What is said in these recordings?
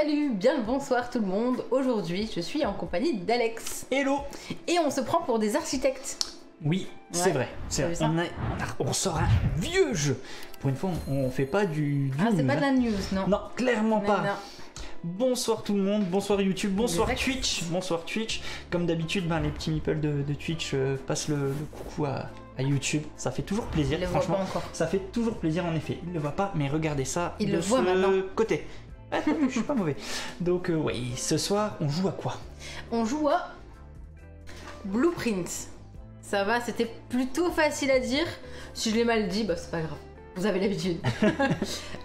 Salut, bien le bonsoir tout le monde. Aujourd'hui, je suis en compagnie d'Alex. Hello. Et on se prend pour des architectes. Oui, c'est vrai. On sort un vieux jeu. Pour une fois, on fait pas du Ah, c'est pas de la news, non. Non, clairement pas. Non. Bonsoir tout le monde, bonsoir YouTube, bonsoir Exact. Twitch, bonsoir Twitch. Comme d'habitude, les petits meeples de Twitch passent le coucou à YouTube. Ça fait toujours plaisir, Il le voit franchement. pas encore. Ça fait toujours plaisir en effet. Il ne le voit pas, mais regardez ça Il de le voit ce maintenant. côté. Ah, t'as vu, je suis pas mauvais. Donc oui, ce soir, on joue à quoi? On joue à Blueprint. Ça va, c'était plutôt facile à dire. Si je l'ai mal dit, bah c'est pas grave. Vous avez l'habitude.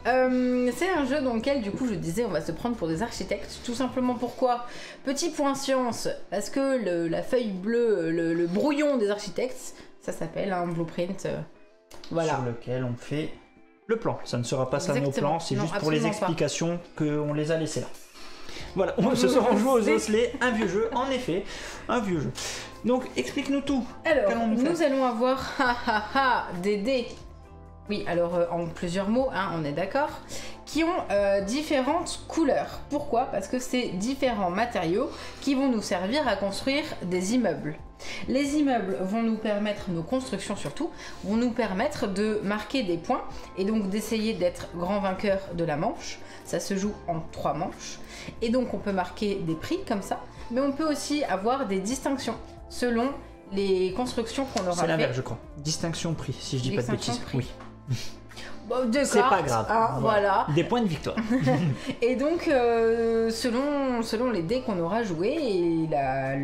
C'est un jeu dans lequel, du coup, je disais, on va se prendre pour des architectes. Tout simplement pourquoi? Petit point science, parce que la feuille bleue, le brouillon des architectes, ça s'appelle un blueprint. Voilà. Sur lequel on fait le plan. Ça ne sera pas ça nos Exactement. plans, c'est Non, juste pour les absolument pas. explications qu'on les a laissés là. Voilà, ce soir on joue aux osselets, un vieux jeu, en effet, un vieux jeu. Donc explique-nous tout. Alors, Qu'allons-nous faire nous allons avoir des dés. Oui, alors en plusieurs mots, hein, on est d'accord, qui ont différentes couleurs. Pourquoi? Parce que c'est différents matériaux qui vont nous servir à construire des immeubles. Les immeubles vont nous permettre, nos constructions surtout, vont nous permettre de marquer des points et donc d'essayer d'être grand vainqueur de la manche. Ça se joue en 3 manches. Et donc on peut marquer des prix comme ça, mais on peut aussi avoir des distinctions selon les constructions qu'on aura C'est fait. l'inverse, je crois. Distinction prix, si je dis pas de Distinction bêtises. prix. Oui. Bon, deux C'est pas cartes, grave. hein, voilà. Des points de victoire. Et donc, selon les dés qu'on aura joués et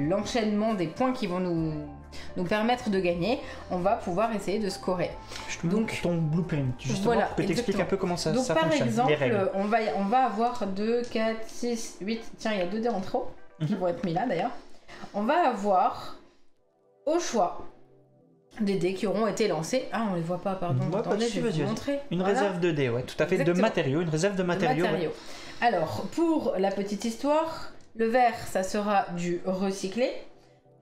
l'enchaînement des points qui vont nous permettre de gagner, on va pouvoir essayer de scorer. Je te Donc, montre ton blueprint, justement, voilà, pour que tu expliques exactement. un peu comment ça Donc, par fonctionne, les règles. exemple, on va avoir 2, 4, 6, 8. Tiens, il y a 2 dés en trop qui vont être mis là d'ailleurs. On va avoir au choix des dés qui auront été lancés. Ah, on les voit pas, pardon. Ouais, pas de Attendez, souci, je vais vas-y, vous vas-y. montrer. Une Voilà. réserve de dés, ouais, tout à fait, Exactement. de matériaux, une réserve de matériaux. matériaux. Alors, pour la petite histoire, le vert, ça sera du recyclé.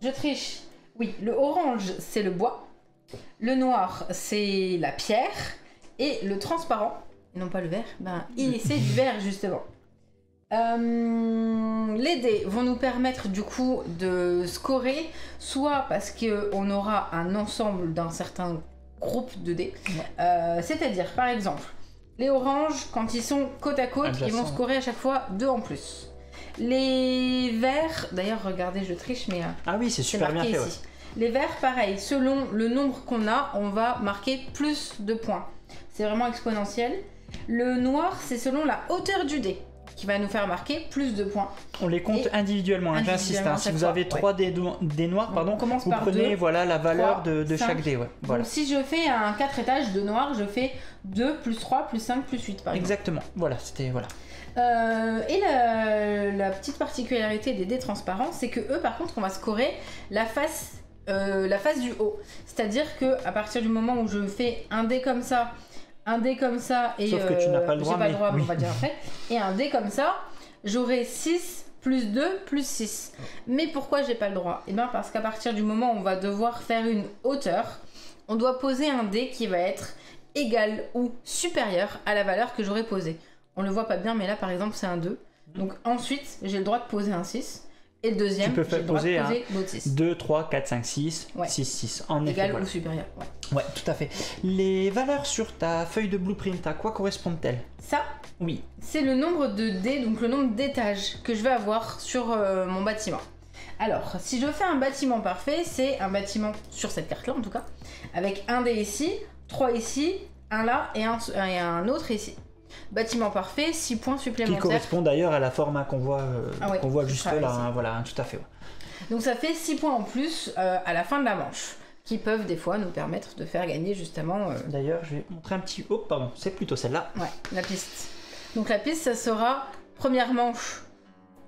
Je triche. Oui, le orange, c'est le bois. Le noir, c'est la pierre. Et le transparent, non pas le vert, c'est du vert, justement. Les dés vont nous permettre du coup de scorer, soit parce qu'on aura un ensemble d'un certain groupe de dés. C'est-à-dire, par exemple, les oranges, quand ils sont côte à côte, ils vont scorer à chaque fois 2 en plus. Les verts, d'ailleurs, regardez, je triche, mais Ah oui, c'est super bien marqué fait. Ouais. ici. Les verts, pareil, selon le nombre qu'on a, on va marquer plus de points. C'est vraiment exponentiel. Le noir, c'est selon la hauteur du dé qui va nous faire marquer plus de points. On les compte Et individuellement, hein, j'insiste. individuellement, Si chaque vous fois, avez 3 dés noirs, Donc, on commence vous par prenez 2, voilà, la valeur 3, de 5. chaque dé. Ouais. Voilà. Donc si je fais un 4 étages de noir, je fais 2, plus 3, plus 5, plus 8 par exemple. Exactement, voilà, c'était voilà. Et la petite particularité des dés transparents, c'est que eux, par contre, on va scorer la face du haut. C'est-à-dire que à partir du moment où je fais un dé comme ça, et Sauf que tu n'as pas le droit, j'ai pas le droit, mais oui. on va dire après, et un dé comme ça, j'aurai 6 plus 2 plus 6. Mais pourquoi j'ai pas le droit? Eh bien parce qu'à partir du moment où on va devoir faire une hauteur, on doit poser un dé qui va être égal ou supérieur à la valeur que j'aurais posée. On le voit pas bien, mais là par exemple c'est un 2. Donc ensuite j'ai le droit de poser un 6. Et le deuxième, Tu peux j'ai le droit de poser poser l'autre 6. 2, 3, 4, 5, 6, Ouais. 6, 6. En effet, Égal voilà. ou supérieur. Ouais. Ouais, tout à fait. Les valeurs sur ta feuille de blueprint, à quoi correspondent-elles? Ça, Oui. c'est le nombre de dés, donc le nombre d'étages que je vais avoir sur mon bâtiment. Alors, si je fais un bâtiment parfait, c'est un bâtiment sur cette carte-là en tout cas, avec un dé ici, 3 ici, un là et un autre ici. Bâtiment parfait, 6 points Qui supplémentaires. correspond d'ailleurs à la format qu'on voit, ouais, qu'on voit ce juste sera là. ici. Hein, voilà, hein, tout à fait. Ouais. Donc ça fait 6 points en plus à la fin de la manche, qui peuvent des fois nous permettre de faire gagner justement D'ailleurs, je vais montrer un petit... Oh, pardon, c'est plutôt celle-là. ouais, la piste. Donc la piste, ça sera première manche,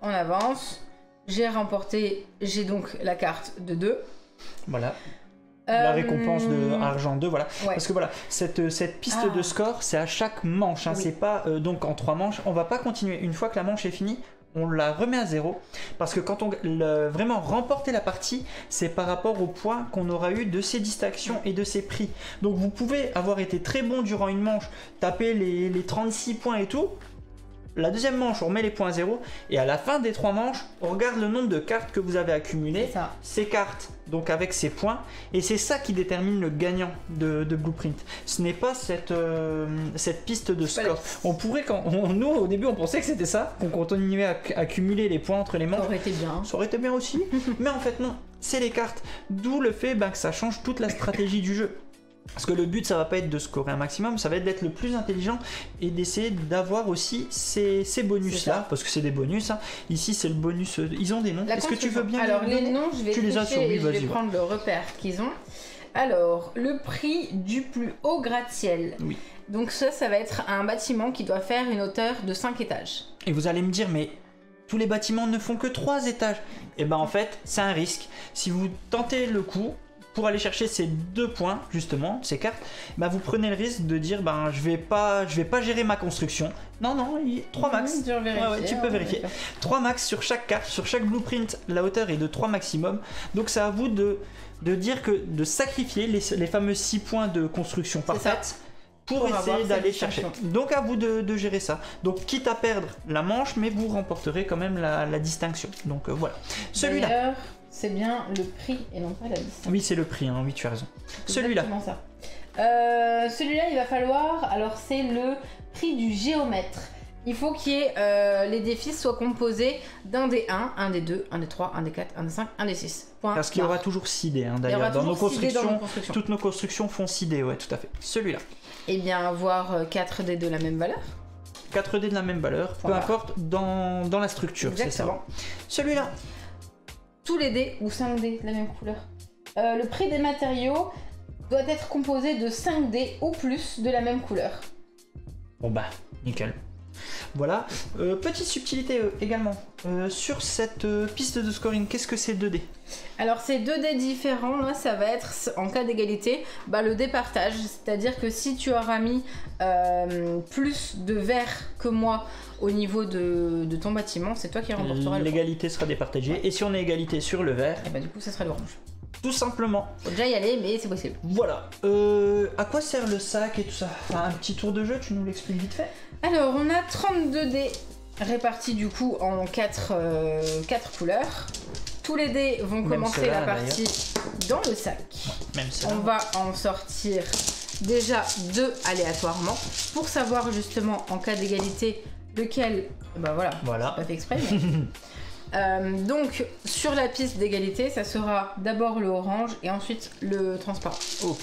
on avance. J'ai remporté, j'ai donc la carte de 2. Voilà. La récompense de argent 2, voilà. Ouais. Parce que voilà, cette piste de score, c'est à chaque manche. Hein, Oui. c'est pas donc en 3 manches. On va pas continuer. Une fois que la manche est finie, on la remet à 0. Parce que quand on vraiment remporter la partie, c'est par rapport aux points qu'on aura eu de ces distractions et de ces prix. Donc vous pouvez avoir été très bon durant une manche, taper les 36 points et tout. La deuxième manche, on remet les points à 0. Et à la fin des 3 manches, on regarde le nombre de cartes que vous avez accumulées. C'est ça. Ces cartes, donc avec ces points. Et c'est ça qui détermine le gagnant de Blueprint. Ce n'est pas cette piste de score. On pourrait, nous au début, on pensait que c'était ça, qu'on continuait à accumuler les points entre les manches. Ça aurait été bien. Ça aurait été bien aussi. Mais en fait, non. C'est les cartes. D'où le fait que ça change toute la stratégie du jeu. Parce que le but, ça va pas être de scorer un maximum, ça va être d'être le plus intelligent et d'essayer d'avoir aussi ces bonus-là, parce que c'est des bonus. Hein. Ici, c'est le bonus. Ils ont des noms. Est-ce que tu veux bien Alors, les noms, je vais tu les as sur lui, je vais prendre le repère qu'ils ont. Alors, le prix du plus haut gratte-ciel. Oui. Donc, ça va être un bâtiment qui doit faire une hauteur de 5 étages. Et vous allez me dire, mais tous les bâtiments ne font que 3 étages. Et ben en fait, c'est un risque. Si vous tentez le coup, pour aller chercher ces 2 points, justement, ces cartes, vous prenez le risque de dire je vais pas gérer ma construction. Non, 3 max. Tu peux vérifier. 3 max sur chaque carte, sur chaque blueprint, la hauteur est de 3 maximum. Donc c'est à vous de sacrifier les fameux 6 points de construction parfaite pour essayer d'aller chercher. Donc à vous de gérer ça. Donc quitte à perdre la manche, mais vous remporterez quand même la distinction. Donc voilà. Celui-là. C'est bien le prix et non pas la liste. Oui, c'est le prix, hein. Oui, tu as raison. Celui-là. Celui-là, il va falloir... Alors, c'est le prix du géomètre. Il faut qu'il y ait... les défis soient composés d'un des 1, un des 2, un des 3, un des 4, un des 5, un des 6. Parce qu'il y aura toujours 6 dés, hein, d'ailleurs. Dans nos constructions, toutes nos constructions font 6 dés, ouais, tout à fait. Celui-là. Eh bien, avoir 4 dés de la même valeur. 4 dés de la même valeur, peu importe dans la structure, c'est ça. Celui-là. Tous les dés ou 5 dés de la même couleur. Le prix des matériaux doit être composé de 5 dés ou plus de la même couleur. Bon nickel. Voilà. Petite subtilité également. Sur cette piste de scoring, qu'est-ce que c'est 2 dés? Alors c'est 2 dés différents, là ça va être en cas d'égalité le départage, c'est-à-dire que si tu auras mis plus de vert que moi au niveau de ton bâtiment, c'est toi qui remporteras l'égalité sera départagée, et si on est égalité sur le vert, et du coup ça sera l'orange. Tout simplement. Faut déjà y aller, mais c'est possible. Voilà. À quoi sert le sac et tout ça? Un petit tour de jeu, tu nous l'expliques vite fait? Alors on a 32 dés répartis du coup en 4 couleurs. Tous les dés vont commencer la partie dans le sac. On va en sortir déjà 2 aléatoirement pour savoir justement en cas d'égalité lequel. Voilà. Pas fait exprès. Mais... donc sur la piste d'égalité, ça sera d'abord le orange et ensuite le transparent. Ok.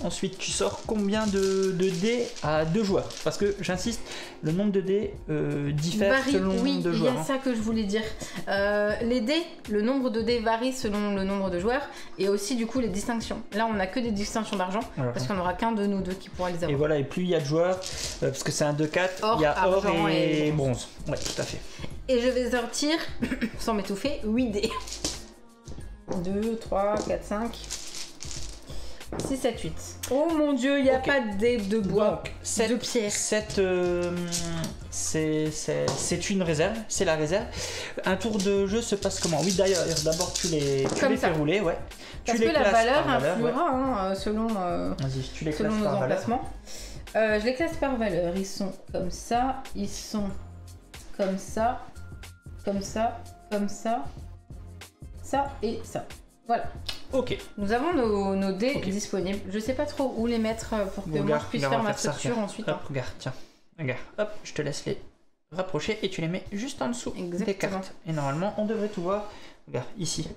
Ensuite, tu sors combien de dés à 2 joueurs? Parce que j'insiste, le nombre de dés diffère selon 2 joueurs. Oui, il y a ça que je voulais dire. Les dés, le nombre de dés varie selon le nombre de joueurs et aussi du coup les distinctions. Là, on n'a que des distinctions d'argent parce qu'on n'aura qu'un de nous deux qui pourra les avoir. Et voilà, et plus il y a de joueurs, parce que c'est un 2-4, il y a or et bronze. Ouais, tout à fait. Et je vais sortir, sans m'étouffer, 8 dés. 2, 3, 4, 5... 6, 7, 8. Oh mon dieu, il n'y a pas de dés de bois, de pierre. C'est une réserve, c'est la réserve. Un tour de jeu se passe comment? Oui, d'ailleurs, d'abord tu les fais rouler, ouais. Parce que la valeur influera selon nos emplacements. Je les classe par valeur. Ils sont comme ça, ils sont comme ça, comme ça, comme ça, ça et ça. Voilà. Ok. Nous avons nos dés disponibles. Je sais pas trop où les mettre pour que moi je puisse faire ma structure ensuite. Hop, regarde, tiens. Regarde, hop, je te laisse les rapprocher et tu les mets juste en dessous des cartes. Et normalement, on devrait tout voir. Regarde, ici.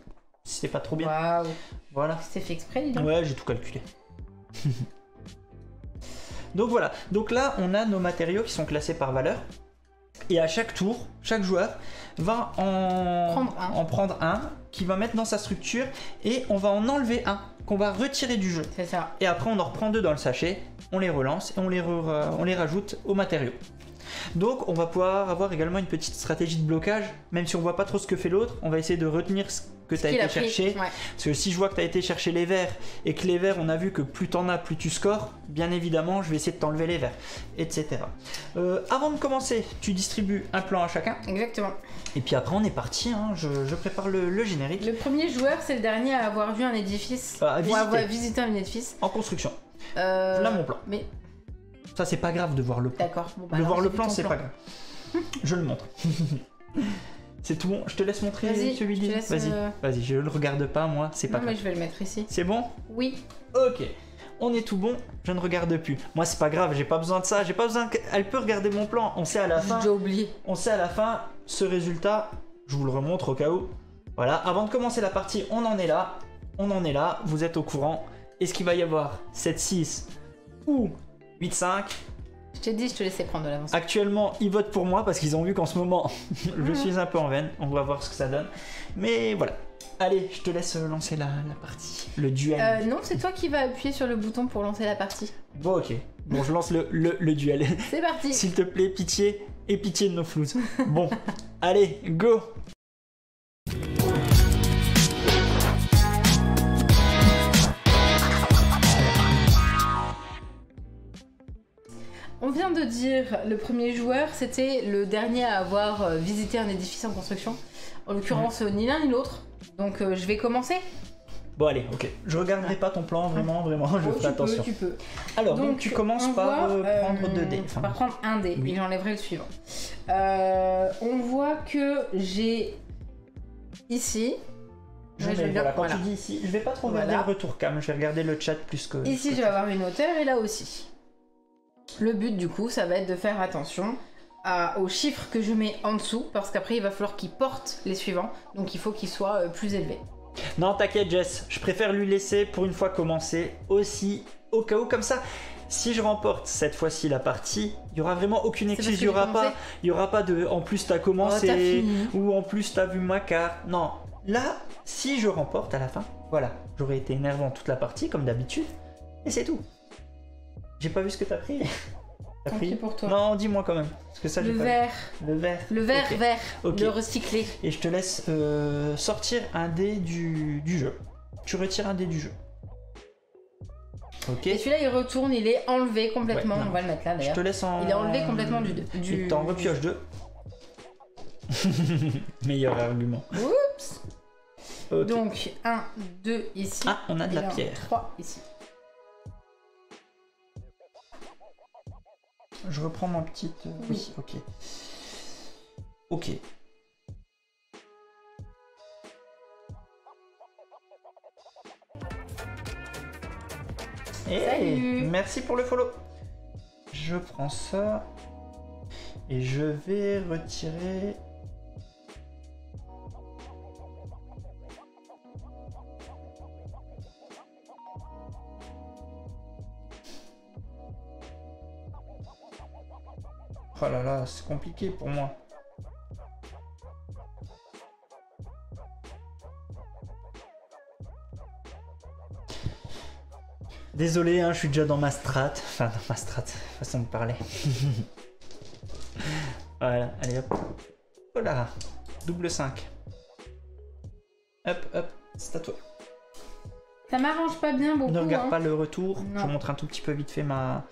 Si c'est pas trop bien. Waouh. Voilà. C'est fait exprès, dis donc. Ouais, j'ai tout calculé. Donc voilà. Donc là, on a nos matériaux qui sont classés par valeur. Et à chaque tour, chaque joueur va en prendre un qui va mettre dans sa structure et on va en enlever un qu'on va retirer du jeu. C'est ça. Et après on en reprend 2 dans le sachet, on les relance et on les rajoute aux matériaux. Donc on va pouvoir avoir également une petite stratégie de blocage, même si on voit pas trop ce que fait l'autre, on va essayer de retenir ce que tu as été chercher. Ouais. Parce que si je vois que tu as été chercher les verts et que les verts, on a vu que plus t'en as, plus tu scores, bien évidemment, je vais essayer de t'enlever les verts, etc. Avant de commencer, tu distribues un plan à chacun. Exactement. Et puis après, on est parti, hein. Je prépare le générique. Le premier joueur, c'est le dernier à avoir vu un édifice, ou avoir visité un édifice. En construction. Là, mon plan. Mais... Ça, c'est pas grave de voir le plan. D'accord. Bon, voir le plan, c'est pas grave. Je le montre. C'est tout bon, je te laisse montrer Vas-y, celui-ci. je te laisse, Vas-y, vas-y, je le regarde pas moi, c'est pas Non, mais grave. je vais le mettre ici. C'est bon? Oui. Ok. On est tout bon, je ne regarde plus. Moi c'est pas grave, j'ai pas besoin de ça, j'ai pas besoin qu'elle peut regarder mon plan. On sait à la fin. J'ai oublié. On sait à la fin ce résultat, je vous le remontre au cas où. Voilà, avant de commencer la partie, on en est là. On en est là, vous êtes au courant. Est-ce qu'il va y avoir 7-6 ou 8-5? Je t'ai dit, je te laissais prendre de l'avance. Actuellement, ils votent pour moi parce qu'ils ont vu qu'en ce moment, je suis un peu en veine. On va voir ce que ça donne. Mais voilà. Allez, je te laisse lancer la partie. Le duel. Non, c'est toi qui vas appuyer sur le bouton pour lancer la partie. Bon, ok. Bon, je lance le duel. C'est parti. S'il te plaît, pitié. Et pitié de nos flous. Bon, allez, go. On vient de dire, le premier joueur, c'était le dernier à avoir visité un édifice en construction. En l'occurrence, ni l'un ni l'autre. Donc je vais commencer. Bon allez, ok. Je regarderai pas ton plan, vraiment, je ferai attention. Tu peux. Alors, donc tu commences par prendre 2 dés. Par prendre un dé, oui. et j'enlèverai le suivant. On voit que j'ai ici... Je Ouais, mets, voilà, quand voilà. tu dis ici, je vais pas trop regarder Voilà. le retour cam, je vais regarder le chat plus que... Ici, je vais avoir une hauteur et là aussi. Le but, du coup, ça va être de faire attention aux chiffres que je mets en dessous, parce qu'après, il va falloir qu'il porte les suivants, donc il faut qu'ils soient plus élevés. Non, t'inquiète Jess, je préfère lui laisser pour une fois commencer aussi, au cas où, comme ça, si je remporte cette fois-ci la partie, il y aura vraiment aucune C'est parce excuse, que il y aura pas de en plus t'as Oh, commencé, t'as fini. ou en plus t'as vu ma carte. Non, là, si je remporte à la fin, voilà, j'aurais été énervant toute la partie, comme d'habitude, et c'est tout. J'ai pas vu ce que t'as pris. T'as Tant pis pour toi. Non, dis-moi quand même, parce que ça j'ai Le pas vert. vu. Le vert. Le vert Ok. vert. Ok. Le recyclé. Et je te laisse sortir un dé du jeu. Tu retires un dé du jeu. Ok. Et celui-là, il retourne, il est enlevé complètement. Ouais, non. On va le mettre là, Je d'ailleurs. te laisse en... Il est enlevé complètement du... Et t'en repioches 2. Meilleur argument. Oups. Ok. Donc, 1, 2 ici. Ah, on a de la et pierre. 3 ici. Je reprends ma petite... Oui, ok. Ok. Salut. Merci pour le follow. Je prends ça. Et je vais retirer... Oh là là, c'est compliqué pour moi. Désolé, hein, je suis déjà dans ma strat. Enfin, dans ma strat, façon de parler. Voilà, allez hop. Voilà, double 5. Hop, hop, c'est à toi. Ça m'arrange pas bien beaucoup. Ne regarde hein. pas le retour. Non. Je montre un tout petit peu vite fait ma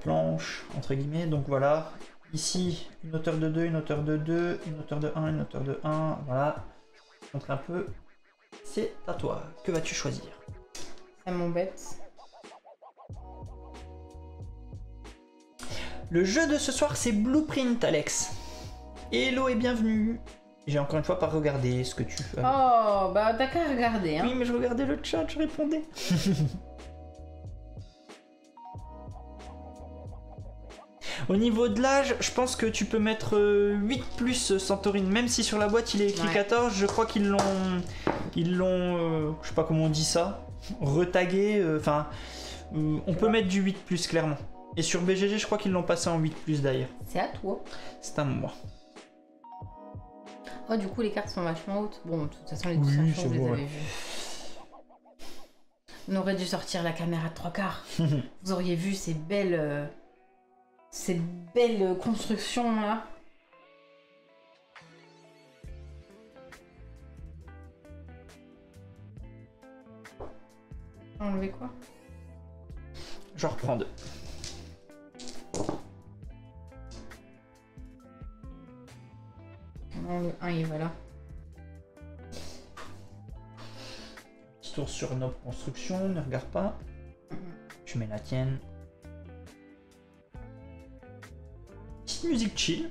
planche, entre guillemets. Donc voilà, ici, une hauteur de 2, une hauteur de 2, une hauteur de 1, une hauteur de 1. Voilà, je montre un peu. C'est à toi. Que vas-tu choisir? Ça m'embête. Le jeu de ce soir, c'est Blueprint, Alex. Hello et bienvenue. J'ai encore une fois pas regardé ce que tu fais. Oh, bah t'as qu'à regarder. Hein. Oui, mais je regardais le chat, je répondais. Au niveau de l'âge, je pense que tu peux mettre 8 plus Santorin, même si sur la boîte il est écrit Ouais. 14, je crois qu'ils l'ont, je sais pas comment on dit ça, retagué, enfin, on peut mettre du 8 plus clairement. Et sur BGG, je crois qu'ils l'ont passé en 8 plus d'ailleurs. C'est à toi. C'est à moi. Oh, du coup, les cartes sont vachement hautes. Bon, de toute façon, les Oui, illustrations, c'est vous les beau, avez ouais. vues. On aurait dû sortir la caméra de 3/4. Vous auriez vu ces belles constructions là. Enlever quoi? Je reprends 2. Non, le 1 il va là. Petit tour sur nos constructions, ne regarde pas. Je mets la tienne. Petite petite musique chill.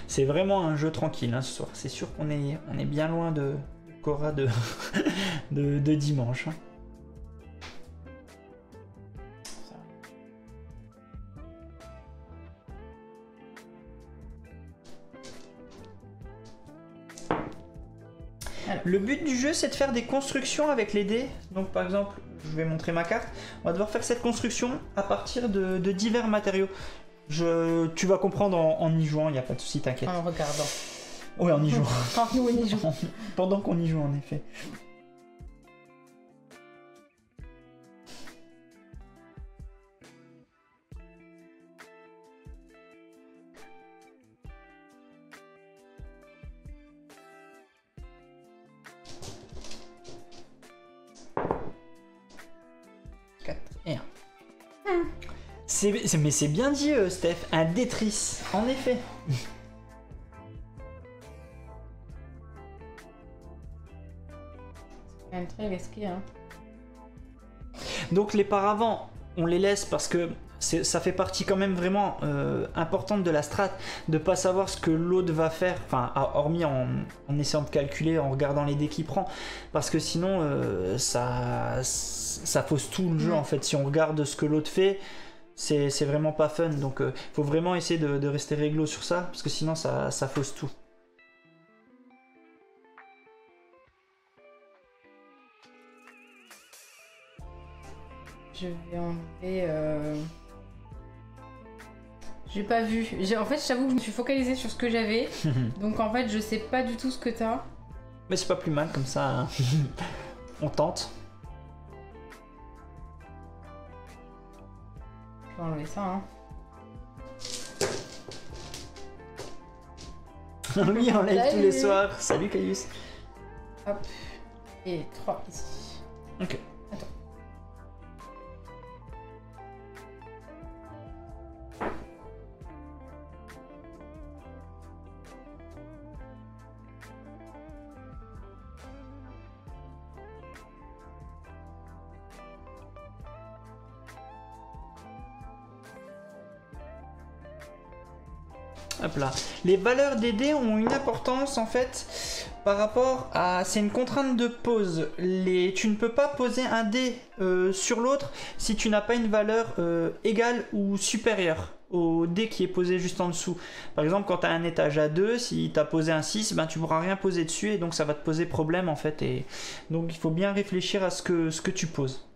C'est vraiment un jeu tranquille hein, ce soir. C'est sûr qu'on est, on est bien loin de Cora de, de dimanche. Hein. Le but du jeu, c'est de faire des constructions avec les dés. Donc par exemple, je vais montrer ma carte. On va devoir faire cette construction à partir de divers matériaux. Tu vas comprendre en y jouant, il n'y a pas de souci, t'inquiète. En regardant. Ouais, en y jouant. Quand nous on y joue. Pendant qu'on y joue, en effet. Mais c'est bien dit, Steph, un détrice, en effet. C'est quand même très risqué, hein. Donc les paravents, on les laisse parce que ça fait partie quand même vraiment importante de la strat, de pas savoir ce que l'autre va faire, enfin hormis en essayant de calculer, en regardant les dés qu'il prend, parce que sinon ça fausse tout le jeu en fait. Si on regarde ce que l'autre fait, c'est vraiment pas fun, donc faut vraiment essayer de rester réglo sur ça, parce que sinon ça fausse tout. Je vais enlever... J'ai pas vu. En fait, je t'avoue que je me suis focalisée sur ce que j'avais. Donc en fait, je sais pas du tout ce que t'as. Mais c'est pas plus mal comme ça. Hein. On tente. Je vais enlever ça, hein. Oui, on lève tous Salut. les soirs. Salut Caius. Hop. Et 3 ici. Ok. Attends. Hop là. Les valeurs des dés ont une importance en fait par rapport à... C'est une contrainte de pose. Tu ne peux pas poser un dé sur l'autre si tu n'as pas une valeur égale ou supérieure au dé qui est posé juste en dessous. Par exemple, quand tu as un étage à 2, si tu as posé un 6, ben, tu ne pourras rien poser dessus et donc ça va te poser problème en fait. Et donc il faut bien réfléchir à ce que tu poses.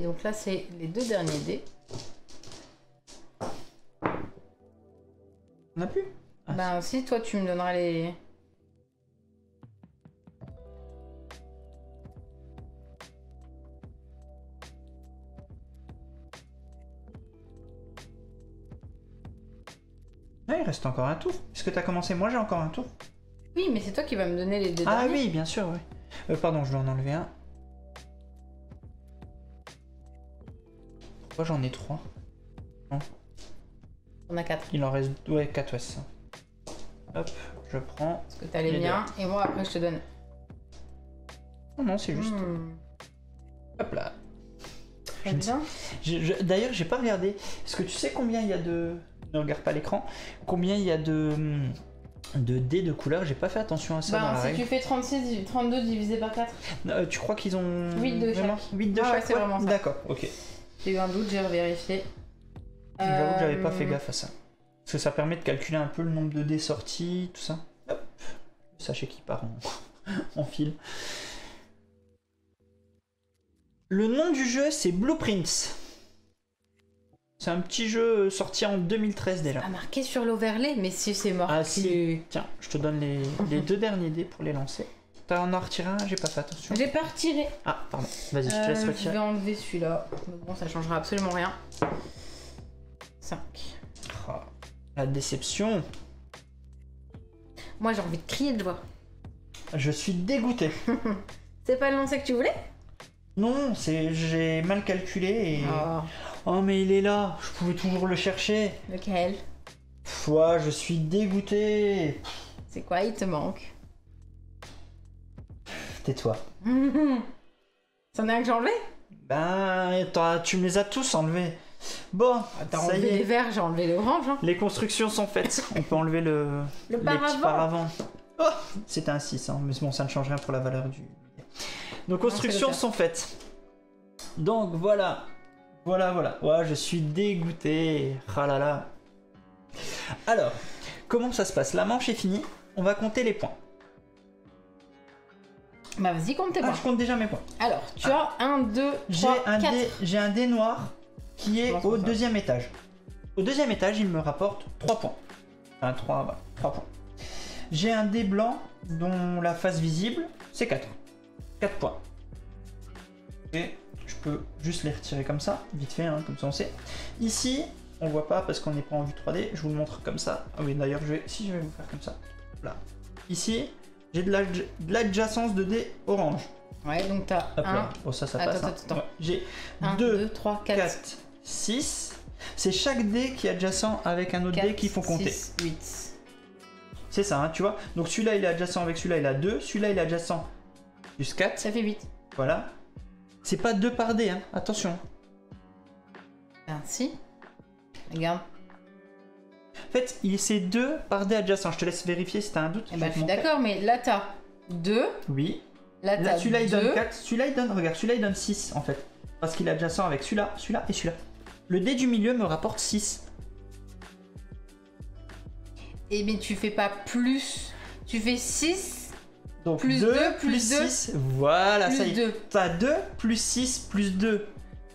Et donc là, c'est les 2 derniers dés. On a plus Ben si, toi, tu me donneras les... Ouais, il reste encore un tour. Puisque tu as commencé, moi j'ai encore un tour. Oui, mais c'est toi qui vas me donner les 2 Ah derniers. oui, bien sûr, oui. Pardon, je dois en enlever un. Pourquoi j'en ai 3? On a 4. Il en reste... Ouais, 4, ouais, c'est ça. Hop, je prends... Parce que t'as les Les miens, et moi, après, je te donne. Non, non, c'est juste... Hop là. Très bien. D'ailleurs, j'ai pas regardé. Est-ce que tu sais combien il y a de... Ne regarde pas l'écran. Combien il y a de dés de couleur? J'ai pas fait attention à ça dans la Si règle. tu fais 32 divisé par 4. Tu crois qu'ils ont... 8 de vraiment chaque. 8 de Ah ouais, chaque, c'est vraiment ça. D'accord, ok. J'ai eu un doute, j'ai revérifié. J'avoue que j'avais pas fait gaffe à ça. Parce que ça permet de calculer un peu le nombre de dés sortis, tout ça. Hop. Le sachet qui part en fil. Le nom du jeu, c'est Blueprints. C'est un petit jeu sorti en 2013 déjà. Ah, marqué sur l'overlay, mais si c'est mort. Ah si. Tiens, je te donne les 2 derniers dés pour les lancer. T'as en as retiré un? J'ai pas fait attention. J'ai pas retiré. Ah, pardon. Vas-y, je te laisse Je retirer. vais enlever celui-là. Mais bon, ça changera absolument rien. 5. Oh, la déception. Moi, j'ai envie de crier de joie. Je suis dégoûté. C'est pas le lancer que tu voulais? Non, j'ai mal calculé et... Oh. Oh mais il est là, je pouvais toujours le chercher. Lequel? Ouais, je suis dégoûté. C'est quoi, il te manque? Tais-toi. T'en as un que j'ai enlevé? Ben, tu me les as tous enlevés. Bon, T'as ça y enlevé est. les verts, j'ai enlevé l'orange. Hein. Les constructions sont faites. On peut enlever les petits paravent. paravents. Oh, c'était un 6, hein, mais bon, ça ne change rien pour la valeur du... Nos constructions sont faites. Donc voilà. Voilà. Ouais, je suis dégoûté. Ah là là. Alors, comment ça se passe? La manche est finie. On va compter les points. Bah vas-y, compte tes points. Je compte déjà mes points. Alors, tu as 1, 2, 3, 4. J'ai un dé noir qui est au deuxième étage. Au deuxième étage, il me rapporte 3 points. Enfin, 3 points. J'ai un dé blanc dont la face visible, c'est 4. 4 points. Et je peux juste les retirer comme ça, vite fait, hein, comme ça on sait. Ici, on voit pas parce qu'on n'est pas en vue 3D, je vous le montre comme ça. Ah oui, d'ailleurs, je vais vous faire comme ça. Là. Ici, j'ai de l'adjacence de dés orange. Ouais, donc t'as 1. Bon, ça passe. Attends. Ouais. J'ai 1, 2, 3, 4, 6. C'est chaque dé qui est adjacent avec un autre dé qui font compter. 6, 8. C'est ça, hein, tu vois. Donc celui-là, il est adjacent avec celui-là, il a 2. Celui-là, il est adjacent plus 4. Ça fait 8. Voilà. C'est pas 2 par dé, hein. Attention. Si. Regarde. En fait, c'est 2 par dé adjacent. Je te laisse vérifier si t'as un doute. Eh ben, je suis d'accord, mais là, t'as 2. Oui. Là, Là celui-là, il donne 4. Celui-là, il donne 6, en fait. Parce qu'il est adjacent avec celui-là, celui-là et celui-là. Le dé du milieu me rapporte 6. Eh bien, tu fais pas plus. Tu fais 6. Donc plus 2 plus 6. Voilà, ça y est. 2. T'as 2 plus 6 plus 2.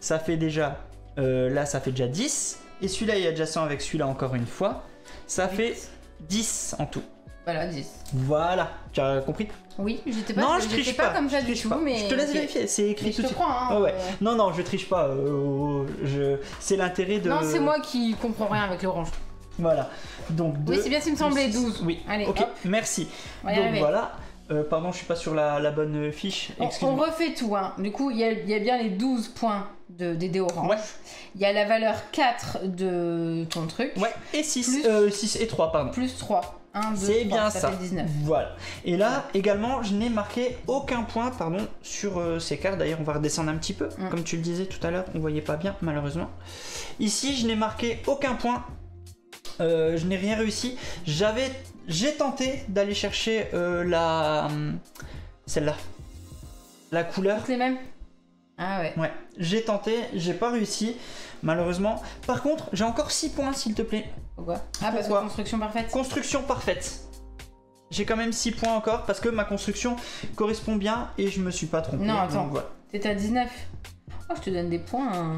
Ça fait déjà... là, ça fait déjà 10. Et celui-là est adjacent avec celui-là encore une fois. Ça 8. fait 10 en tout. Voilà, 10. Voilà. Tu as compris? Oui, j'étais pas, Non, je triche pas comme ça du tout, mais... Je te laisse vérifier, c'est écrit Mais tout je de te suite. crois, hein. Ouais. Non, je triche pas. C'est l'intérêt de... Non, c'est moi qui comprends rien avec l'orange. Voilà. Donc 2. Oui, c'est bien ce qui me semblait, 12. Oui. Allez, ok, hop. merci. On va y Donc arriver. voilà. Pardon, je suis pas sur la bonne fiche. On Excuse-moi. refait tout, hein. Du coup, il y a bien les 12 points des dés orange. Ouais. Il y a la valeur 4 de ton truc. Ouais, et 6. 6 et 3, pardon. Plus 3. 1, 2, C'est 3, bien ça ça. fait 19. Voilà. Et là, également, je n'ai marqué aucun point, pardon, sur ces cartes. D'ailleurs, on va redescendre un petit peu. Comme tu le disais tout à l'heure, on voyait pas bien, malheureusement. Ici, je n'ai marqué aucun point. Je n'ai rien réussi. J'ai tenté d'aller chercher celle-là. La couleur. Toutes les mêmes? Ah ouais. Ouais, j'ai tenté, j'ai pas réussi, malheureusement. Par contre, j'ai encore 6 points, s'il te plaît. Pourquoi? Ah, parce que Pourquoi? construction parfaite. Construction parfaite. J'ai quand même 6 points encore parce que ma construction correspond bien et je me suis pas trompé. Non, attends. Donc, voilà. T'es à 19. Oh, je te donne des points. Hein.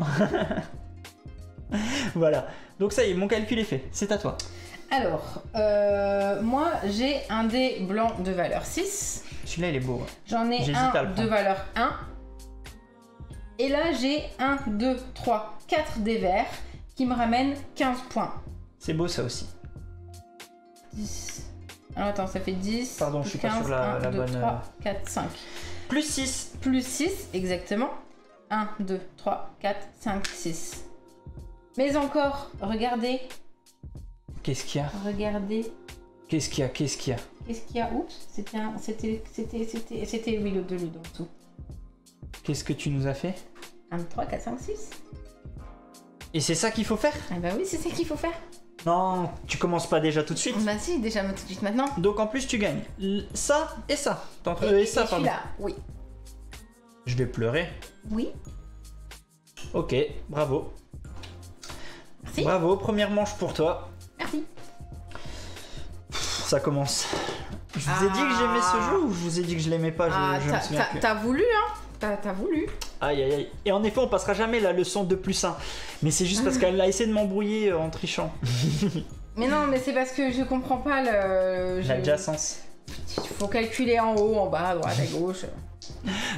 Voilà. Donc ça y est, mon calcul est fait. C'est à toi. Alors, moi, j'ai un dé blanc de valeur 6. Celui-là, il est beau. J'en ai J'hésite à le un de prendre. valeur 1. Et là, j'ai 1, 2, 3, 4 dés verts qui me ramènent 15 points. C'est beau ça aussi. 10. Alors attends, ça fait 10. Pardon, je suis pas sur la 1, 2, bonne... 3, 4, 5. Plus 6. Plus 6, exactement. 1, 2, 3, 4, 5, 6. Mais encore, regardez. Qu'est-ce qu'il y a? Regardez. Qu'est-ce qu'il y a? Qu'est-ce qu'il y a? Qu'est-ce qu'il y a? Oups, c'était oui, de l'huile en dessous. Qu'est-ce que tu nous as fait? 1, 2, 3, 4, 5, 6. Et c'est ça qu'il faut faire? Ah bah oui, c'est ça qu'il faut faire. Non, tu commences pas déjà tout de suite. Bah si, déjà tout de suite maintenant. Donc en plus tu gagnes ça et ça. Et ça, pardon. celui-là, oui. Je vais pleurer. Oui. Ok, bravo. Merci. Bravo, première manche pour toi. Merci. Ça commence. Je vous ai dit que j'aimais ce jeu ou je vous ai dit que je l'aimais pas? Je me souviens plus. T'as voulu, hein? T'as voulu. Aïe aïe aïe. Et en effet, on passera jamais la leçon 2+1. Mais c'est juste parce qu'elle a essayé de m'embrouiller en trichant. Mais non, mais c'est parce que je comprends pas L'adjacence. Il faut calculer en haut, en bas, à droite, à gauche.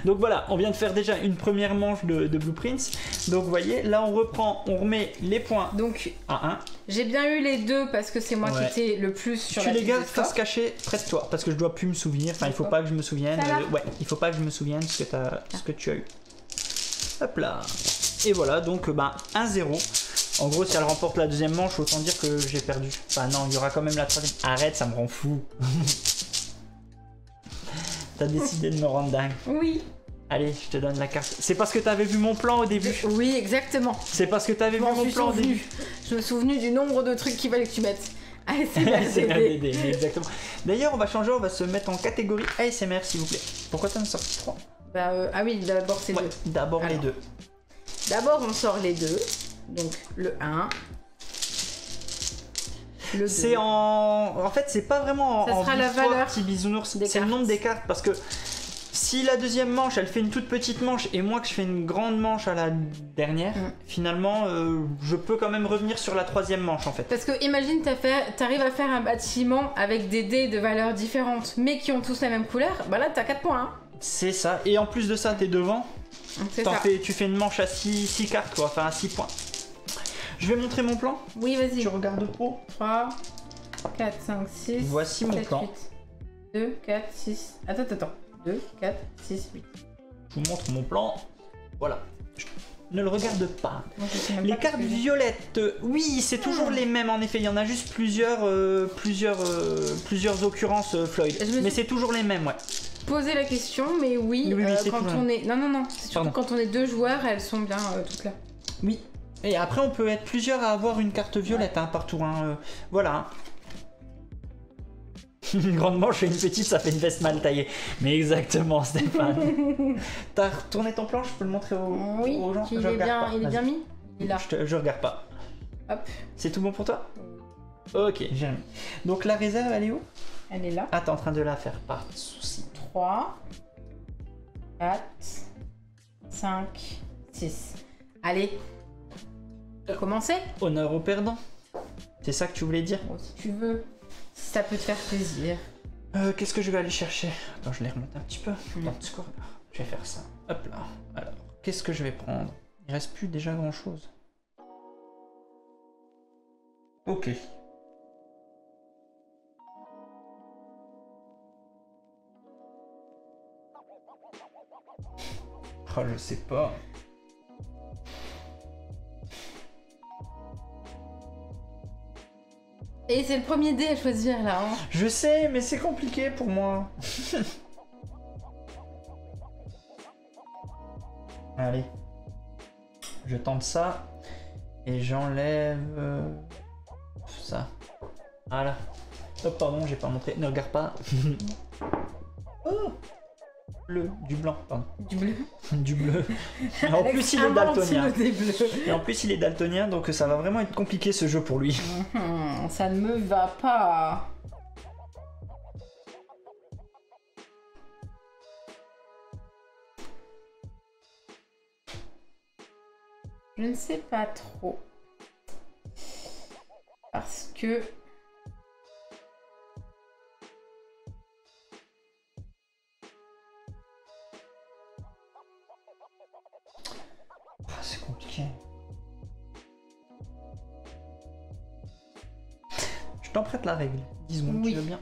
Donc voilà, on vient de faire déjà une première manche de Blueprints. Donc vous voyez, là on reprend, on remet les points Donc, à 1. j'ai bien eu les deux parce que c'est moi qui étais le plus sur Tu la les fiche de gardes score. face cachée près de toi parce que je dois plus me souvenir. Enfin, il faut pas que je me souvienne. Ça va Ouais, il faut pas que je me souvienne ce que tu as eu. Hop là. Et voilà, donc 1-0. En gros, si elle remporte la deuxième manche, autant dire que j'ai perdu. Enfin non, il y aura quand même la troisième. Arrête, ça me rend fou. T'as décidé de me rendre dingue. Oui. Allez, je te donne la carte. C'est parce que t'avais vu mon plan au début. Oui, exactement. C'est parce que t'avais vu mon plan au début. Je me suis souvenu du nombre de trucs qu'il fallait que tu mettes. ASMR DD, exactement. D'ailleurs, on va changer, on va se mettre en catégorie ASMR, s'il vous plaît. Pourquoi t'en as sorti 3? Ah oui, d'abord c'est deux. D'abord les deux. D'abord, on sort les deux. Donc, le 1. Le 2. C'est en fait, c'est pas vraiment ça sera la valeur petit bisounours. C'est le nombre des cartes parce que si la deuxième manche, elle fait une toute petite manche et moi que je fais une grande manche à la dernière, finalement, je peux quand même revenir sur la troisième manche en fait. Parce que imagine, t'arrives à faire un bâtiment avec des dés de valeurs différentes, mais qui ont tous la même couleur, bah là t'as 4 points. Hein. C'est ça. Et en plus de ça, t'es devant. Tu fais une manche à 6 cartes quoi, enfin à 6 points. Je vais montrer mon plan. Oui, vas-y. Tu regardes haut. 3, 4, 5, 6. Voici mon plan. 8, 2, 4, 6. Attends. 2, 4, 6, 8. Je vous montre mon plan. Voilà. Ne le regarde pas. Moi, les cartes violettes, oui, c'est toujours les mêmes en effet. Il y en a juste plusieurs occurrences, Floyd. Mais c'est toujours les mêmes, ouais. Poser la question, mais oui, quand on est. Non. C'est surtout quand on est 2 joueurs, elles sont bien toutes là. Oui. Et après, on peut être plusieurs à avoir une carte violette partout. Voilà. Une grande manche et une petite, ça fait une veste mal taillée. Mais exactement, Stéphane. T'as retourné ton plan, je peux le montrer aux gens. Il est bien mis. Il est là. Je regarde pas. Hop. C'est tout bon pour toi? Ok, j'ai remis. Donc la réserve, elle est où? Elle est là. Ah, t'es en train de la faire, pas de soucis. 3, 4, 5, 6. Allez. On peut commencer? Honneur au perdant. C'est ça que tu voulais dire? Bon, si tu veux. Si ça peut te faire plaisir. Qu'est-ce que je vais aller chercher? Attends, je les remonte un petit peu. Je vais faire ça. Hop là. Alors, qu'est-ce que je vais prendre? Il reste plus déjà grand-chose. Ok. Oh, je sais pas. Et c'est le premier dé à choisir là. Hein. Je sais, mais c'est compliqué pour moi. Allez. Je tente ça. Et j'enlève ça. Voilà. Oh, pardon, j'ai pas montré. Ne regarde pas. Oh, du blanc, pardon. Du bleu. Du bleu. Et en plus, il est daltonien. Et en plus, il est daltonien, donc ça va vraiment être compliqué ce jeu pour lui. Ça ne me va pas. Je ne sais pas trop. Parce que... c'est compliqué. Je t'en prête la règle. 10 secondes, oui. Tu veux bien?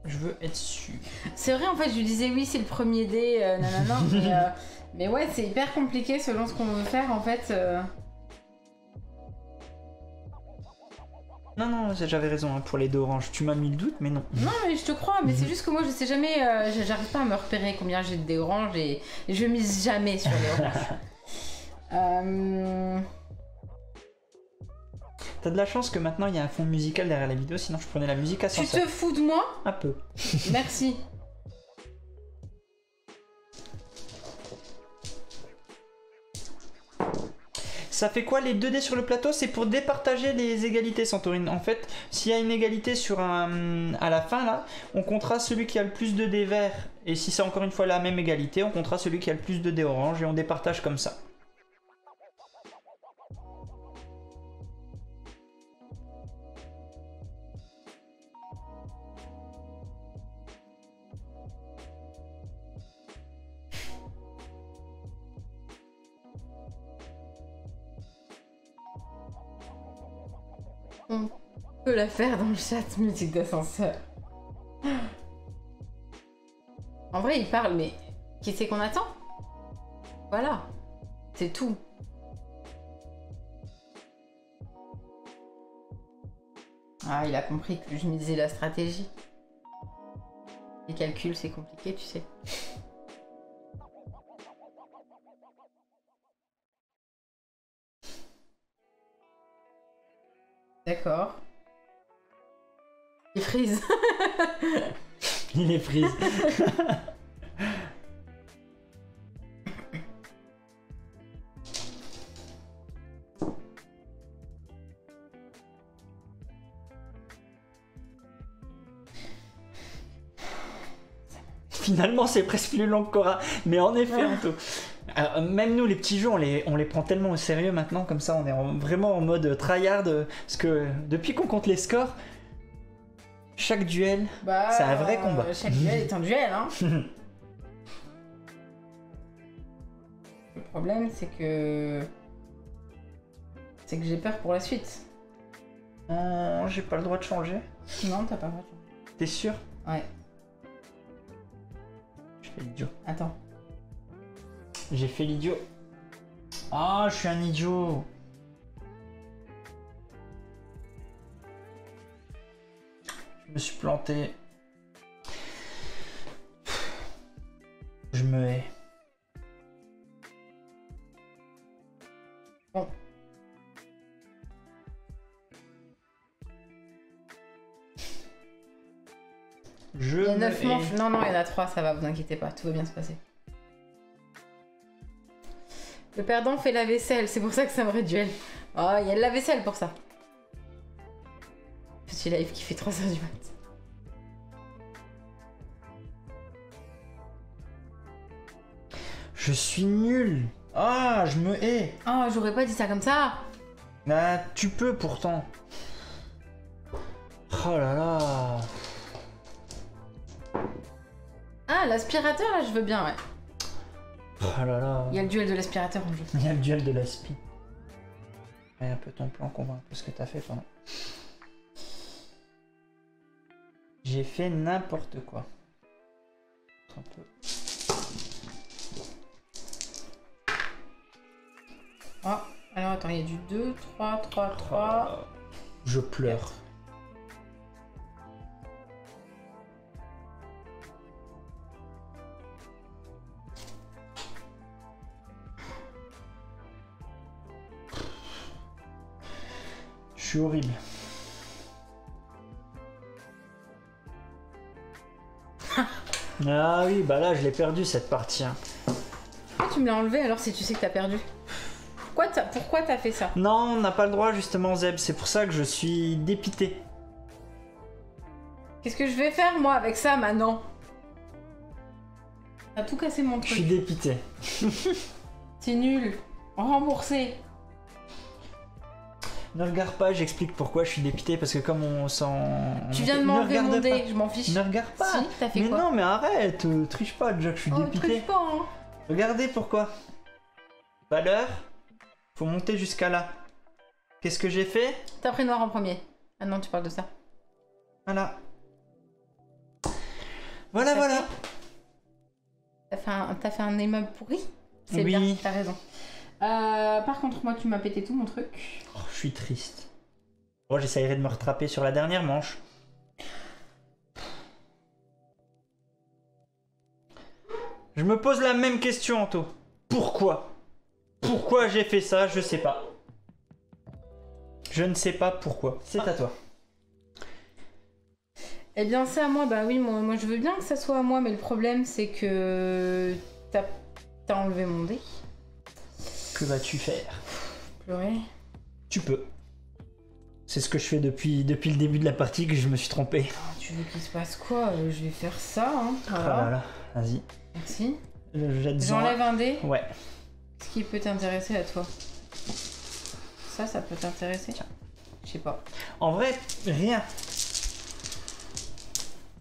Je veux être sûr. C'est vrai, en fait, je lui disais oui, c'est le premier dé, nanana, mais ouais, c'est hyper compliqué selon ce qu'on veut faire, en fait. Non, j'avais raison hein, pour les deux oranges. Tu m'as mis le doute, mais non. Non, mais je te crois, mais c'est juste que moi, je sais jamais, j'arrive pas à me repérer combien j'ai de dés oranges et je mise jamais sur les oranges. T'as de la chance que maintenant il y a un fond musical derrière la vidéo, sinon je prenais la musique à 100. Tu te fous de moi? Un peu. Merci. Ça fait quoi les 2 dés sur le plateau? C'est pour départager les égalités, Santorine. En fait, s'il y a une égalité sur à la fin, là, on comptera celui qui a le plus de dés verts. Et si c'est encore une fois la même égalité, on comptera celui qui a le plus de dés orange et on départage comme ça. On peut la faire dans le chat, musique d'ascenseur. En vrai, il parle, mais qui c'est qu'on attend? Voilà, c'est tout. Ah, il a compris que je misais la stratégie. Les calculs, c'est compliqué, tu sais. D'accord. Il freeze. Il est freeze. Finalement, c'est presque plus long que Cora. Mais en effet, Anto. Alors, même nous, les petits jeux, on les prend tellement au sérieux maintenant, comme ça, on est vraiment en mode tryhard. Parce que depuis qu'on compte les scores, chaque duel, c'est un vrai combat. Chaque duel est un duel, hein. Le problème, c'est que j'ai peur pour la suite. Oh, j'ai pas le droit de changer. Non, t'as pas le droit. T'es sûr? Ouais. Je fais l'idiot. Attends. J'ai fait l'idiot. Ah, je suis un idiot. Je me suis planté. Je me hais. Bon. Je Il y a me 9 hais. manches. Non, non, il y en a 3, ça va, vous inquiétez pas, tout va bien se passer. Le perdant fait la vaisselle, c'est pour ça que c'est un vrai duel. Oh, il y a de la vaisselle pour ça. Petit live qui fait 3h du mat. Je suis nul. Ah, je me hais. Oh, j'aurais pas dit ça comme ça. Ah, tu peux pourtant. Oh là là. Ah, l'aspirateur, là, je veux bien, ouais. Oh là là. Il y a le duel de l'aspirateur en jeu. Il y a le duel de la spi. Et un peu ton plan qu'on voit un peu ce que t'as fait pendant. J'ai fait n'importe quoi. Un peu. Oh, alors attends, il y a du 2, 3, 3, 3. Je pleure. Je suis horrible. Ah oui, bah là je l'ai perdu cette partie. Hein. Pourquoi tu me l'as enlevé alors si tu sais que t'as perdu? Pourquoi t'as fait ça? Non, on n'a pas le droit justement Zeb, c'est pour ça que je suis dépité. Qu'est-ce que je vais faire moi avec ça maintenant? T'as tout cassé mon Je suis truc. dépité. C'est nul. Remboursé. Ne regarde pas, j'explique pourquoi je suis dépité, parce que comme on s'en... Tu viens de m'enlever mon dé, je m'en fiche. Ne regarde pas. Si, t'as fait mais quoi? non, mais arrête, triche pas déjà que je suis Oh, dépité. triche pas, hein. Regardez pourquoi. Valeur, faut monter jusqu'à là. Qu'est-ce que j'ai fait? T'as pris noir en premier. Ah non, tu parles de ça. Voilà. Voilà, Ça voilà. T'as fait un immeuble pourri? C'est Oui. bien, t'as raison. Par contre, moi, tu m'as pété tout mon truc. Oh, je suis triste. Bon, j'essayerai de me rattraper sur la dernière manche. Je me pose la même question, Anto. Pourquoi? Pourquoi j'ai fait ça? Je sais pas. Je ne sais pas pourquoi. C'est à toi. Eh bien, c'est à moi. Bah oui, moi je veux bien que ça soit à moi, mais le problème, c'est que t'as enlevé mon dé. Que vas-tu faire? Pleurer. Tu peux. C'est ce que je fais depuis le début de la partie que je me suis trompé. Oh, tu veux qu'il se passe quoi? Je vais faire ça, hein. Ah Voilà. là là, vas-y. Merci. Le jet de J'enlève un dé. Ouais. Ce qui peut t'intéresser à toi. Ça peut t'intéresser? Je sais pas. En vrai, rien.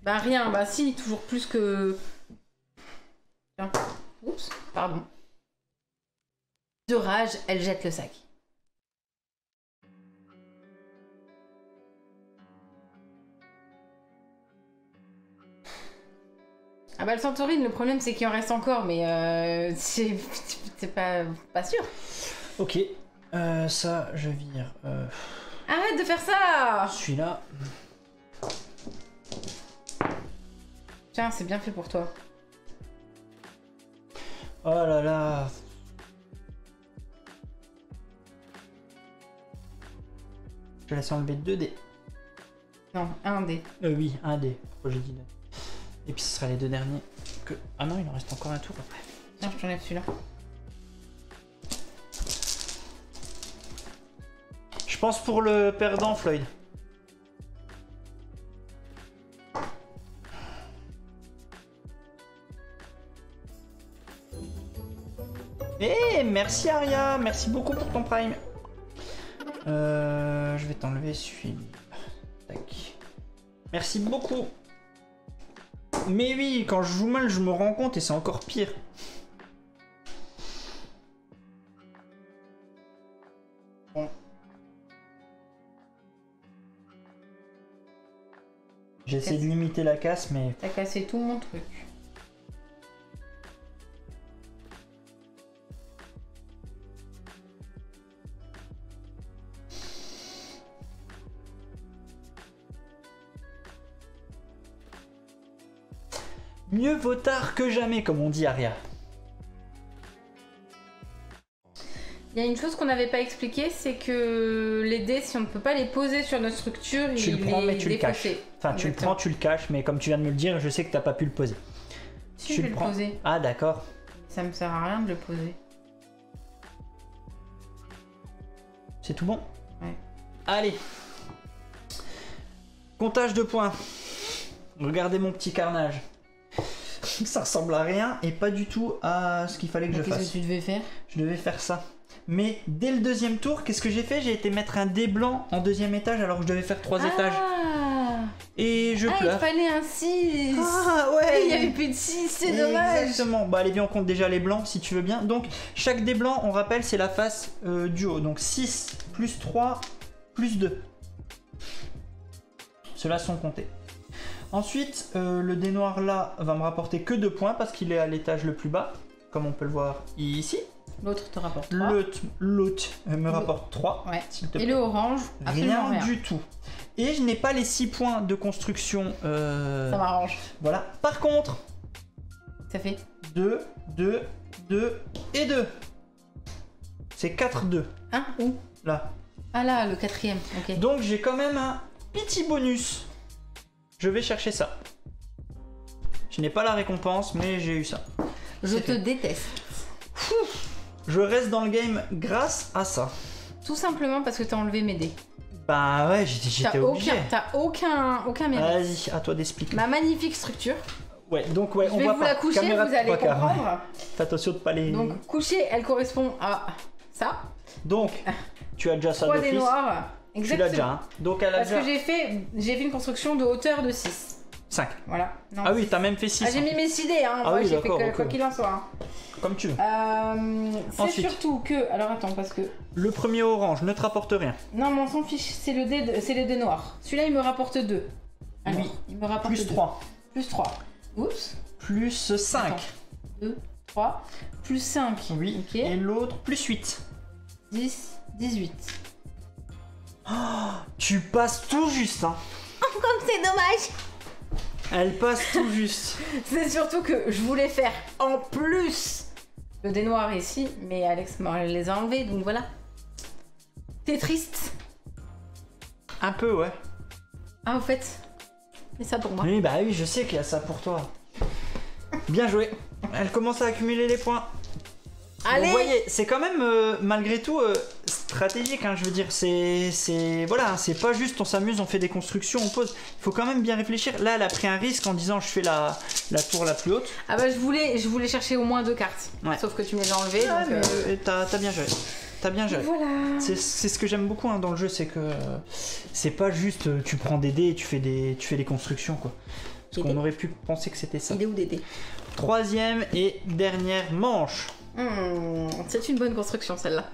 Bah rien, bah si, toujours plus que... Tiens. Oups, pardon. De rage, elle jette le sac. Ah bah le Santorin, le problème c'est qu'il en reste encore, mais c'est pas sûr. Ok. Ça, je vire. Arrête de faire ça! Celui-là. Tiens, c'est bien fait pour toi. Oh là là. Je laisse enlever 2 dés. Non, 1 dé. Oui, 1 dé. Pourquoi j'ai dit 2? Et puis ce sera les 2 derniers. Ah non, il en reste encore un tour après. Non, je t'enlève celui-là. Je pense pour le perdant, Floyd. Eh, merci Aria, merci beaucoup pour ton prime. Je vais t'enlever celui-là. Tac. Merci beaucoup. Mais oui, quand je joue mal, je me rends compte et c'est encore pire. Bon. J'essaie de limiter la casse, mais... T'as cassé tout mon truc. Mieux vaut tard que jamais, comme on dit, Aria. Il y a une chose qu'on n'avait pas expliquée, c'est que les dés, si on ne peut pas les poser sur notre structure, Tu le prends, mais tu le caches. défausser. Enfin, tu le Exactement. prends, tu le caches, mais comme tu viens de me le dire, je sais que t'as pas pu le poser. Si Tu je vais le le prends. poser, Ah, d'accord. ça me sert à rien de le poser. C'est tout bon? Ouais. Allez. Comptage de points. Regardez mon petit carnage. Ça ressemble à rien et pas du tout à ce qu'il fallait que je Qu'est-ce fasse. que tu devais faire? Je devais faire ça. Mais dès le deuxième tour, qu'est-ce que j'ai fait? J'ai été mettre un dé blanc en deuxième étage alors que je devais faire 3 étages. Et je il pleure. fallait un 6. Ah ouais. Il n'y avait plus de 6, c'est dommage. Exactement. Bah allez, viens, on compte déjà les blancs si tu veux bien. Donc chaque dé blanc, on rappelle, c'est la face du haut. Donc 6 plus 3 plus 2. Ceux-là sont comptés. Ensuite, le dé noir là va me rapporter que 2 points parce qu'il est à l'étage le plus bas, comme on peut le voir ici. L'autre te rapporte 3. L'autre me rapporte 3. Ouais. S'il te Et plaît. le orange, absolument Rien rien. du tout. Et je n'ai pas les 6 points de construction. Ça m'arrange. Voilà. Par contre, Ça fait 2, 2, 2 et 2. C'est 4-2. un où? Là. Ah là, le quatrième. Ok. Donc j'ai quand même un petit bonus. Je vais chercher ça. Je n'ai pas la récompense, mais j'ai eu ça. Je c'est te fait. déteste. Je reste dans le game grâce à ça. Tout simplement parce que t'as enlevé mes dés. Bah ouais, j'étais obligé. T'as aucun mérite. Vas-y, à toi d'expliquer. Ma magnifique structure. Ouais, donc ouais, Je on vais voit vous pas. la coucher, Caméra vous de allez 3 quarts. comprendre. Fais attention de pas les... Donc coucher, elle correspond à ça. Donc, tu as déjà ça 3 dés d'office. noirs. Tu Exactement. l'as déjà, hein. Donc elle a Parce déjà que j'ai fait une construction de hauteur de 6. 5. Voilà. Non. Ah oui, t'as même fait 6. Ah, j'ai mis mes 6 dés, hein. Ah Moi, oui, j'ai fait d'accord, ok. quoi qu'il en soit. Hein. Comme tu veux. C'est Ensuite. surtout que. Alors attends, parce que. Le premier orange ne te rapporte rien. Non, mais on s'en fiche, c'est le dé noir. Celui-là, il me rapporte 2. Alors, Lui, il me rapporte Plus 2. 3. Plus 3. Oups. Plus 5. Attends. 2, 3. Plus 5. Oui. Ok. Et l'autre, plus 8. 10, 18. Tu passes tout juste, hein. Comme c'est dommage. Elle passe tout juste. C'est surtout que je voulais faire en plus le dé noir ici, mais Alex m'a les a enlevés, donc voilà. T'es triste? Un peu, ouais. Ah, au fait, mais ça pour moi. Oui, bah oui, je sais qu'il y a ça pour toi. Bien joué. Elle commence à accumuler les points. Allez. Vous voyez, c'est quand même, malgré tout, stratégique, hein, je veux dire. Voilà, hein, c'est pas juste on s'amuse, on fait des constructions, on pose. Il faut quand même bien réfléchir. Là, elle a pris un risque en disant je fais la tour la plus haute. Ah bah je voulais chercher au moins 2 cartes. Ouais. Sauf que tu me les as enlevées. Ouais, donc, mais t'as bien géré. T'as bien géré. Voilà. C'est ce que j'aime beaucoup, hein, dans le jeu, c'est que c'est pas juste tu prends des dés et tu fais des constructions, quoi. Parce qu'on aurait pu penser que c'était ça. Il est où Dédé? Troisième et dernière manche. C'est une bonne construction celle-là.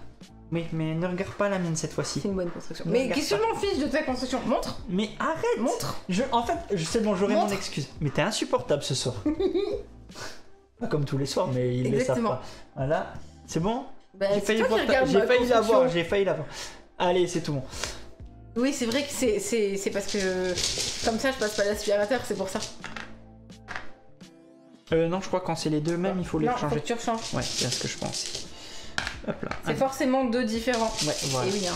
Oui, mais ne regarde pas la mienne cette fois-ci. C'est une bonne construction. Ne Mais regarde qu'est-ce que pas. je m'en fiche de ta construction? Montre. Mais arrête. Montre. En fait, je sais bon, j'aurai mon Montre. excuse. Mais t'es insupportable ce soir. Pas comme tous les soirs, mais ils ne le savent Exactement. pas. Voilà. C'est bon? Bah, J'ai c'est failli, toi qui regardes j'ai ma failli construction. l'avoir, j'ai failli l'avoir. Allez, c'est tout bon. Oui, c'est vrai que c'est parce que comme ça je passe pas l'aspirateur, c'est pour ça. Non, je crois que quand c'est les deux mêmes, il faut les Non, faut changer. que tu rechanges. Ouais, c'est ce que je pense. Hop là. C'est forcément 2 différents. Ouais, voilà. Et oui, hein.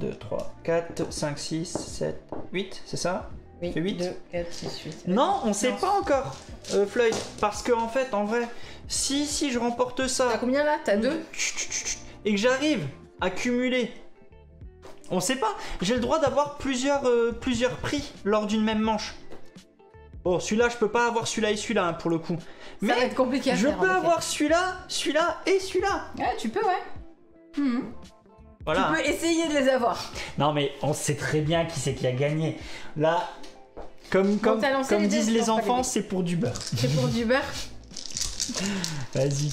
2, 3, 4, 5, 6, 7, 8, c'est ça? Oui, fait 8. 2, 4, 6, 8. Non, on sait pas encore, Floyd. Parce que en fait, en vrai, si je remporte T'as ça combien là? T'as 2? et que j'arrive à cumuler, on sait pas. J'ai le droit d'avoir plusieurs prix lors d'une même manche. Bon, celui-là, je peux pas avoir celui-là et celui-là hein, pour le coup. Ça va Mais être compliqué à je faire, en peux effet. avoir celui-là et celui-là. Ouais, tu peux, ouais. Voilà. Tu peux essayer de les avoir. Non mais on sait très bien qui c'est qui a gagné. Là, comme t'as lancé les dés, disent je les lance pas les enfants, dés. c'est pour du beurre. C'est pour du beurre. Vas-y.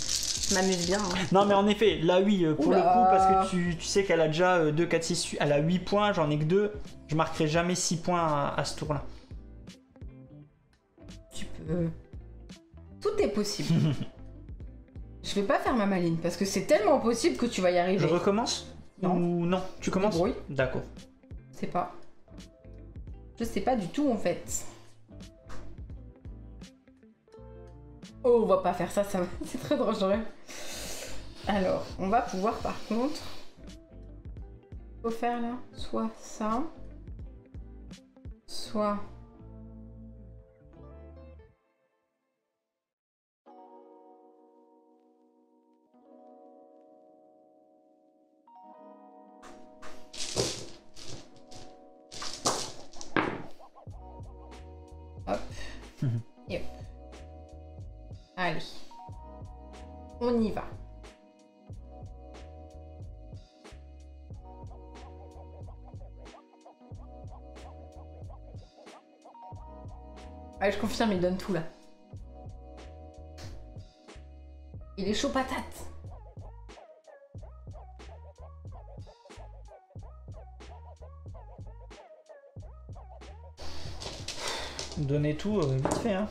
Je m'amuse bien. Hein. Non mais en effet, là oui, pour Oula. le coup, parce que tu sais qu'elle a déjà 2, 4, 6, elle a 8 points, j'en ai que 2. Je marquerai jamais 6 points à ce tour-là. Tu peux. Tout est possible. Je vais pas faire ma maline parce que c'est tellement possible que tu vas y Je arriver. recommence? Non. Ou non? Tu commences? Oui. D'accord. Je sais pas. Je sais pas du tout en fait. Oh, on va pas faire ça, c'est très dangereux. Alors, on va pouvoir par contre... Faut faire là, soit ça, soit... Hop. Et hop. Allez. On y va. Allez, je confirme, il donne tout là. Il est chaud patate. Donnez tout vite fait, hein.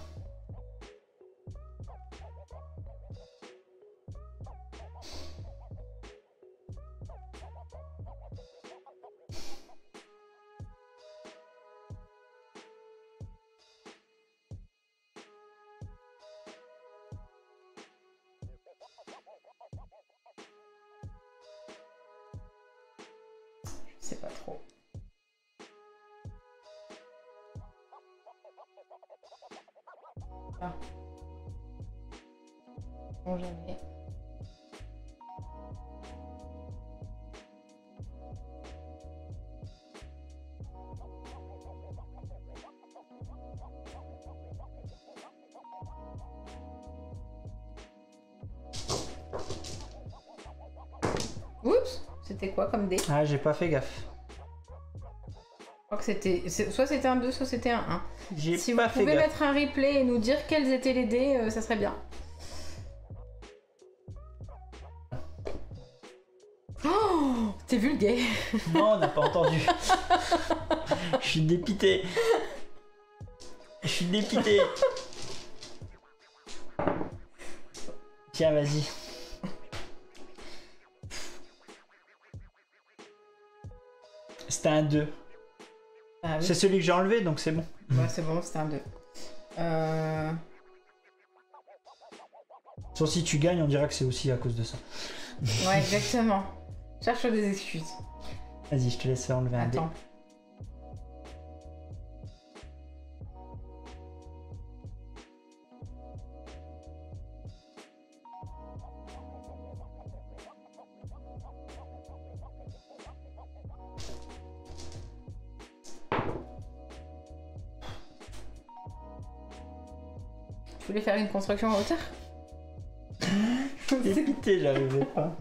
Je sais pas trop. Ah. Bon, jamais. Oups, c'était quoi comme dé? Je Ah, j'ai pas fait gaffe. crois que soit c'était un 2, soit c'était un 1. J'ai Si pas vous fait pouvez gaffe. mettre un replay et nous dire quels étaient les dés, ça serait bien. Oh, t'es vulgaire. Non, on n'a pas entendu. Je suis dépité. Je suis dépité. Tiens, vas-y. C'était un 2. Ah oui. C'est celui que j'ai enlevé, donc c'est bon. Ouais, c'est bon, c'était un 2. Sauf si tu gagnes, on dira que c'est aussi à cause de ça. Ouais, exactement. Cherche des excuses. Vas-y, je te laisse enlever un dé. Attends. Tu voulais faire une construction en hauteur? Dépité, j'arrivais pas.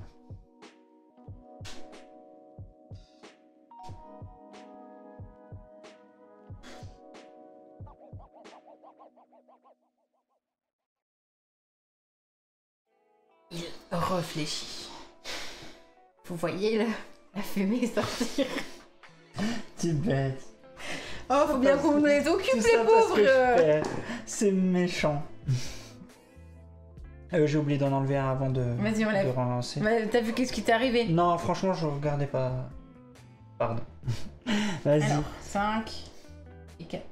Il réfléchit. Vous voyez la fumée sortir. T'es bête. Oh, faut bien qu'on les occupe, les pauvres! C'est méchant. J'ai oublié d'en enlever un avant de Vas-y, enlève. relancer. Ouais, t'as vu qu'est-ce qui t'est arrivé? Non, franchement, je regardais pas. Pardon. Vas-y. Alors, 5 et 4.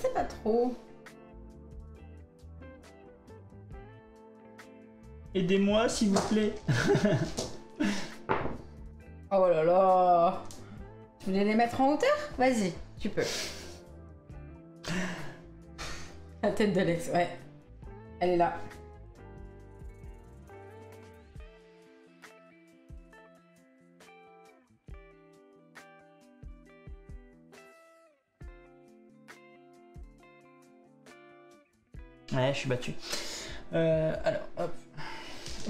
sais pas trop. Aidez-moi, s'il vous plaît. Oh là là. Tu voulais les mettre en hauteur? Vas-y, tu peux. La tête d'Alex, ouais. Elle est là. Ouais, je suis battu. Alors, hop.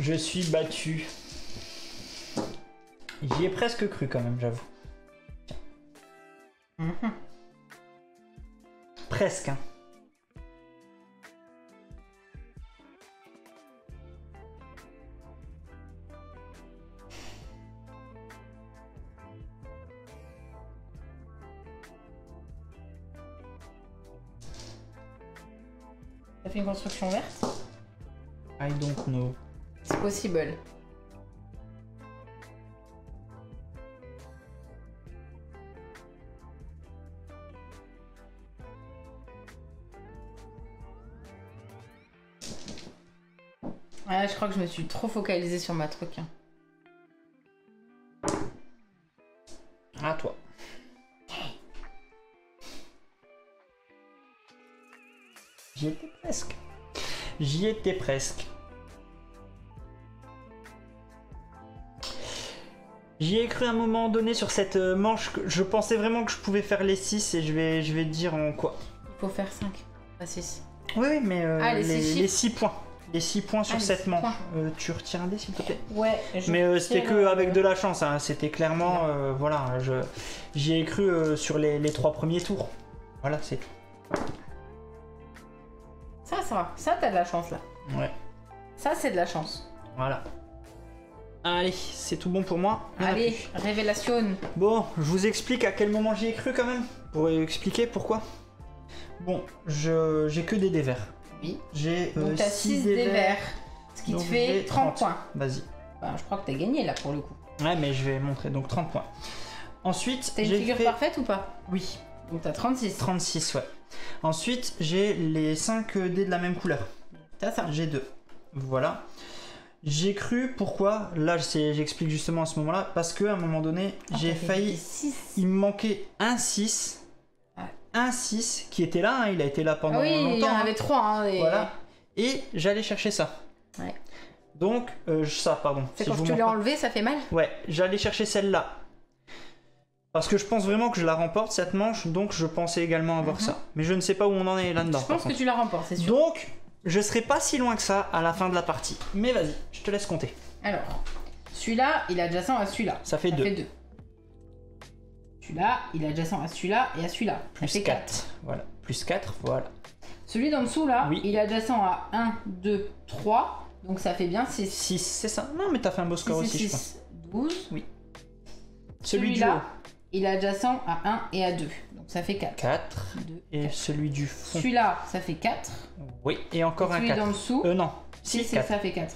Je suis battu. J'y ai presque cru quand même, j'avoue. Presque, hein. Ça fait une construction verte? I don't know. C'est possible. Ah, je crois que je me suis trop focalisée sur ma truc. Hein. À toi. J'y étais presque. J'y étais presque. J'y ai cru à un moment donné sur cette manche que je pensais vraiment que je pouvais faire les 6 et je vais te dire en quoi. Il faut faire 5, pas 6. Oui, mais les 6 points. Les 6 points sur cette manche. Tu retires un dé s'il te plaît. Ouais. Mais c'était que avec de la chance. Hein. C'était clairement, voilà, j'y ai cru sur les 3 premiers tours. Voilà, c'est tout. Ça va. Ça, t'as de la chance là. Ouais. Ça, c'est de la chance. Voilà. Allez, c'est tout bon pour moi. Allez, révélation. Bon, je vous explique à quel moment j'y ai cru quand même. Pour expliquer pourquoi. Bon, j'ai que des dés verts. Oui. J'ai donc t'as 6 dés verts. Ce qui te fait 30 points. Vas-y. Enfin, je crois que t'as gagné là pour le coup. Ouais, mais je vais montrer. Donc 30 points. Ensuite, t'as une figure parfaite ou pas? Oui. Donc t'as 36. 36, ouais. Ensuite, j'ai les 5 dés de la même couleur. T'as ça. J'ai 2. Voilà. J'ai cru, pourquoi? Là, j'explique justement à ce moment-là. Parce qu'à un moment donné, j'ai failli... Il me manquait un 6. Un 6 qui était là, hein, il a été là pendant longtemps. Il y en avait 3. Hein, et... Voilà. Et j'allais chercher ça. Ouais. Donc, ça, pardon. C'est quand je te l'ai enlevé, ça fait mal? Ouais, j'allais chercher celle-là. Parce que je pense vraiment que je la remporte cette manche, donc je pensais également avoir ça. Mais je ne sais pas où on en est là-dedans. Je pense que tu la remportes, c'est sûr. Donc, je serai pas si loin que ça à la fin de la partie. Mais vas-y, je te laisse compter. Alors, celui-là, il est adjacent à celui-là. Ça fait 2. Celui-là, il est adjacent à celui-là et à celui-là. Plus 4. Voilà. Plus 4, voilà. Celui d'en dessous, là, oui. il est adjacent à 1, 2, 3. Donc ça fait bien 6. 6, c'est ça. Non, mais t'as fait un beau score aussi, 6, je pense. 12. Oui. Celui du haut. Il est adjacent à 1 et à 2. Donc ça fait 4. 4. 2, et 4. Celui du fond. Celui-là, ça fait 4. Oui, et encore un 4. Celui d'en dessous. Non. Si, ça fait 4.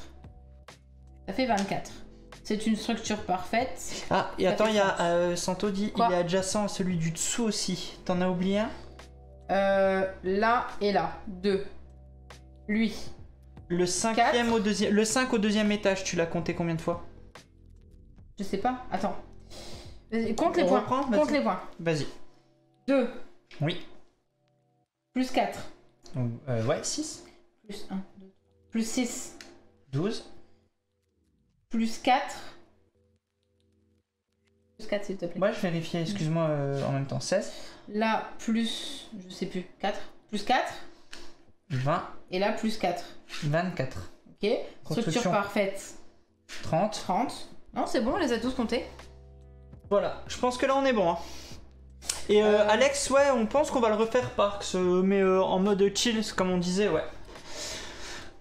Ça fait 24. C'est une structure parfaite. Ah, et attends, il y a Santo dit il est adjacent à celui du dessous aussi. T'en as oublié un? Là et là. 2. Lui. Le 5e au deuxième. Le 5 au deuxième étage, tu l'as compté combien de fois? Je sais pas. Attends. Compte les points. Compte les points. Vas-y. 2. Oui. Plus 4. Ouais, 6. Plus 1, 2, plus 6. 12. Plus 4. Plus 4, s'il te plaît. Ouais, je vérifiais, excuse-moi, en même temps. 16. Là, plus, je sais plus, 4. Plus 4. 20. Et là, plus 4. 24. Ok. Structure parfaite. 30. 30. Non, c'est bon, on les a tous comptés. Voilà, je pense que là, on est bon. Hein. Et Alex, ouais, on pense qu'on va le refaire Parks, mais en mode chill, comme on disait, ouais.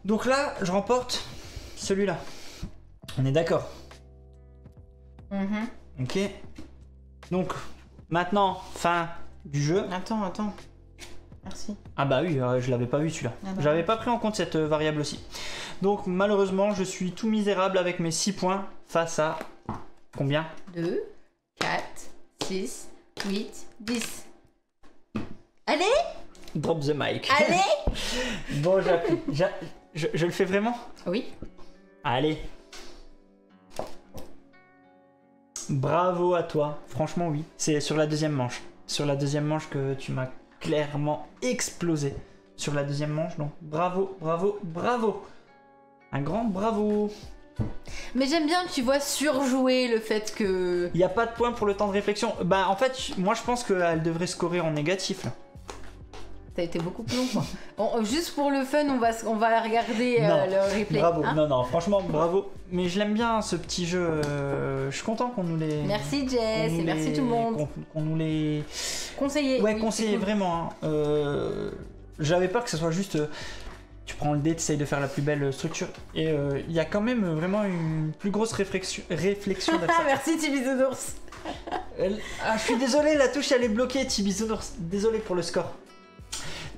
Donc là, je remporte celui-là. On est d'accord? Ok. Donc, maintenant, fin du jeu. Attends. Merci. Ah bah oui, je l'avais pas vu celui-là. J'avais pas pris en compte cette variable aussi. Donc, malheureusement, je suis tout misérable avec mes 6 points face à... Combien? 2, 4, 6, 8, 10. Allez! Drop the mic. Allez. Bon, j'appuie. Je le fais vraiment? Oui. Allez. Bravo à toi. Franchement, oui. C'est sur la deuxième manche. Sur la deuxième manche que tu m'as clairement explosé. Sur la deuxième manche, donc bravo, bravo, bravo. Un grand bravo. Mais j'aime bien, tu vois, surjouer le fait que... Il n'y a pas de point pour le temps de réflexion. Bah, en fait, moi, je pense qu'elle devrait scorer en négatif, là. Ça a été beaucoup plus long, quoi. Juste pour le fun, on va regarder le replay. Bravo, hein. non, franchement, bravo. Mais je l'aime bien, ce petit jeu. Je suis content qu'on nous les... Merci Jess, et merci tout le monde. Qu'on nous les... Conseiller. Ouais, oui, conseiller, cool. vraiment. Hein. J'avais peur que ce soit juste... tu prends le dé, tu essayes de faire la plus belle structure. Et il y a quand même vraiment une plus grosse réflexion derrière ça. Merci Tibisounours. Ah, je suis désolé, la touche elle est bloquée, Tibisounours. Désolé pour le score.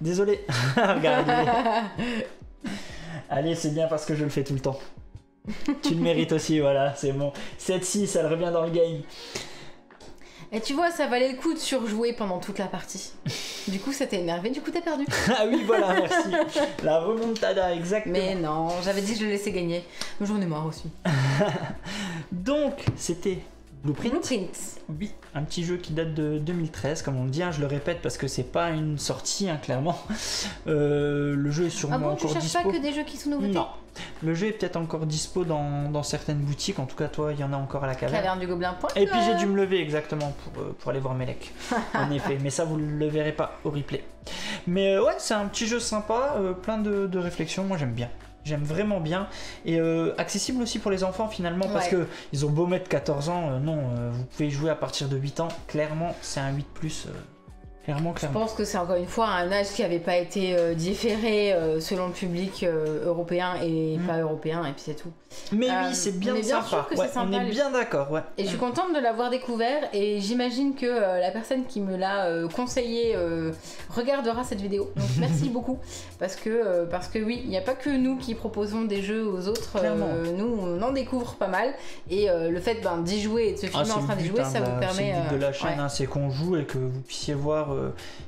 Désolé. Regardez. Allez, c'est bien parce que je le fais tout le temps. Tu le mérites aussi, voilà, c'est bon. 7-6, elle revient dans le game. Et tu vois, ça valait le coup de surjouer pendant toute la partie. Du coup, ça t'est énervé, du coup, t'as perdu. Ah oui, voilà, merci. La remontada, exactement. Mais non, j'avais dit que je le laissais gagner. Mais j'en ai marre aussi. Donc, c'était Blueprint. Blueprint. Oui, un petit jeu qui date de 2013, comme on le dit, hein, je le répète parce que c'est pas une sortie, hein, clairement. Le jeu est sûrement Ah bon, encore tu cherches dispo. pas que des jeux qui sont nouveautés? Non, le jeu est peut-être encore dispo dans certaines boutiques, en tout cas toi, il y en a encore à la caverne. Caverne du Gobelin. Et puis j'ai dû me lever exactement pour aller voir Melek, en effet, mais ça vous le verrez pas au replay. Mais ouais, c'est un petit jeu sympa, plein de réflexions, moi j'aime bien. J'aime vraiment bien et accessible aussi pour les enfants finalement parce que ils ont beau mettre 14 ans, non, vous pouvez jouer à partir de 8 ans, clairement c'est un 8+, clairement. Je pense que c'est encore une fois un âge qui n'avait pas été différé selon le public européen et pas européen et puis c'est tout. Mais oui, c'est bien sympa, sûr que c'est sympa, on est bien d'accord, ouais. Et je suis contente de l'avoir découvert et j'imagine que la personne qui me l'a conseillé regardera cette vidéo. Donc merci beaucoup parce que oui, il n'y a pas que nous qui proposons des jeux aux autres, nous on en découvre pas mal et le fait d'y jouer et de se filmer en train d'y jouer, ça vous permet... C'est le but de la chaîne, c'est qu'on joue et que vous puissiez voir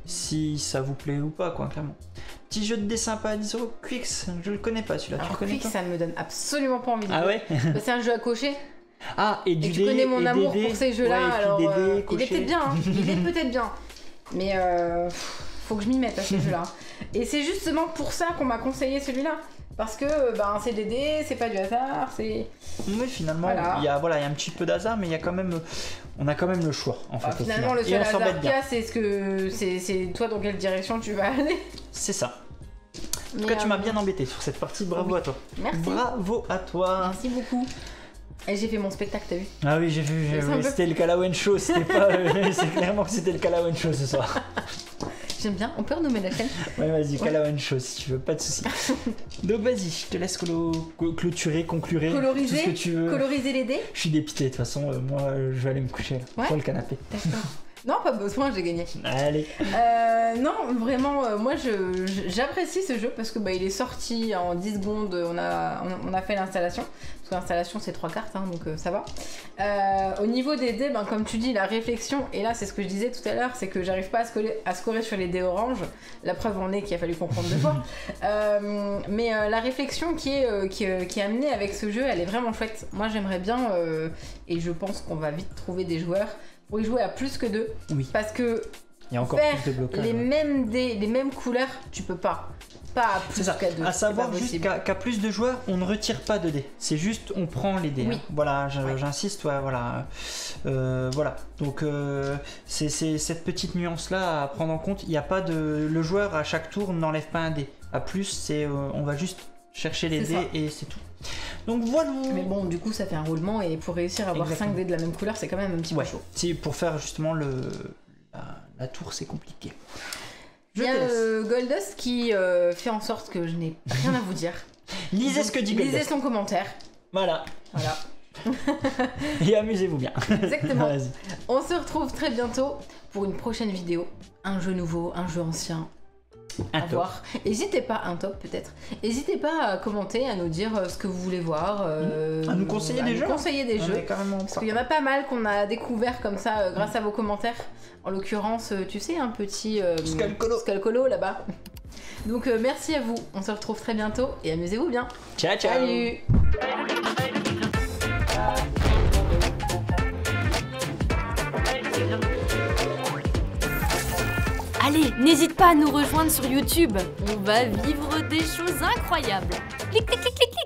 si ça vous plaît ou pas, quoi, clairement. Petit jeu de dessin pas à 10 €, Quix, je le connais pas celui-là, tu le connais? Quix, ça me donne absolument pas envie de jouer. Ah ouais? C'est un jeu à cocher. Ah, et du et tu dé, connais mon amour DD, pour ces jeux-là, alors il est peut-être bien, hein. Il est peut-être bien. Mais faut que je m'y mette à ce jeu-là. Et c'est justement pour ça qu'on m'a conseillé celui-là. Parce que c'est des dés, c'est pas du hasard, c'est... Oui, finalement, il y a un petit peu d'hasard, mais il y a quand même... On a quand même le choix, en fait. Finalement, le seul hasard qu'il y a, c'est c'est toi dans quelle direction tu vas aller. C'est ça. En tout cas, tu m'as bien embêté sur cette partie, bravo à toi. Merci. Bravo à toi. Merci beaucoup. Et j'ai fait mon spectacle, t'as vu? Ah oui, j'ai vu, c'était le Calawen Show, c'était pas... c'est clairement que c'était le Calawen Show ce soir. J'aime bien, on peut renommer la chaîne. Ouais, vas-y, Calawen Show si tu veux, pas de soucis. Donc vas-y, je te laisse clôturer, conclurer, coloriser, tout ce que tu veux. Coloriser les dés. Je suis dépité, de toute façon, moi je vais aller me coucher là, sur le canapé. D'accord. Non, pas besoin, j'ai gagné. Allez. Non, vraiment, moi j'apprécie ce jeu parce que il est sorti en 10 secondes, on a fait l'installation. Parce que l'installation c'est 3 cartes, hein, donc ça va. Au niveau des dés, comme tu dis, la réflexion, et là c'est ce que je disais tout à l'heure, c'est que j'arrive pas à scorer sur les dés orange. La preuve en est qu'il a fallu comprendre 2 fois. Mais la réflexion qui est amenée avec ce jeu, elle est vraiment chouette. Moi j'aimerais bien, et je pense qu'on va vite trouver des joueurs pour y jouer à plus que 2. Oui. Parce que il y a encore faire plus de blocages, les mêmes dés, les mêmes couleurs, tu peux pas. Pas à plus qu'à 2. À savoir juste qu'à plus de joueurs, on ne retire pas de dés. C'est juste on prend les dés. Oui. Hein. Voilà, j'insiste, voilà. Voilà. Donc c'est cette petite nuance là à prendre en compte. Il n'y a pas de. Le joueur à chaque tour n'enlève pas un dé. À plus, c'est on va juste chercher les dés et c'est tout. Donc voilà. Mais bon, du coup, ça fait un roulement et pour réussir à avoir 5 dés de la même couleur, c'est quand même un petit peu chaud. Si, pour faire justement la tour, c'est compliqué. Il y a Goldust qui fait en sorte que je n'ai rien à vous dire. Lisez ce que dit Goldust. Lisez son commentaire. Voilà. Et amusez-vous bien. Exactement. On se retrouve très bientôt pour une prochaine vidéo. Un jeu nouveau, un jeu ancien. Un à top. voir. N'hésitez pas, un top peut-être. N'hésitez pas à commenter, à nous dire ce que vous voulez voir. À nous conseiller des jeux. Conseiller des On jeux. est carrément Parce qu'il y en a pas mal qu'on a découvert comme ça grâce à vos commentaires. En l'occurrence, tu sais, un petit Skullcolo là-bas. Donc merci à vous. On se retrouve très bientôt et amusez-vous bien. Ciao, ciao. Salut. Allez, n'hésite pas à nous rejoindre sur YouTube. On va vivre des choses incroyables. Clic, clic, clic, clic, clic.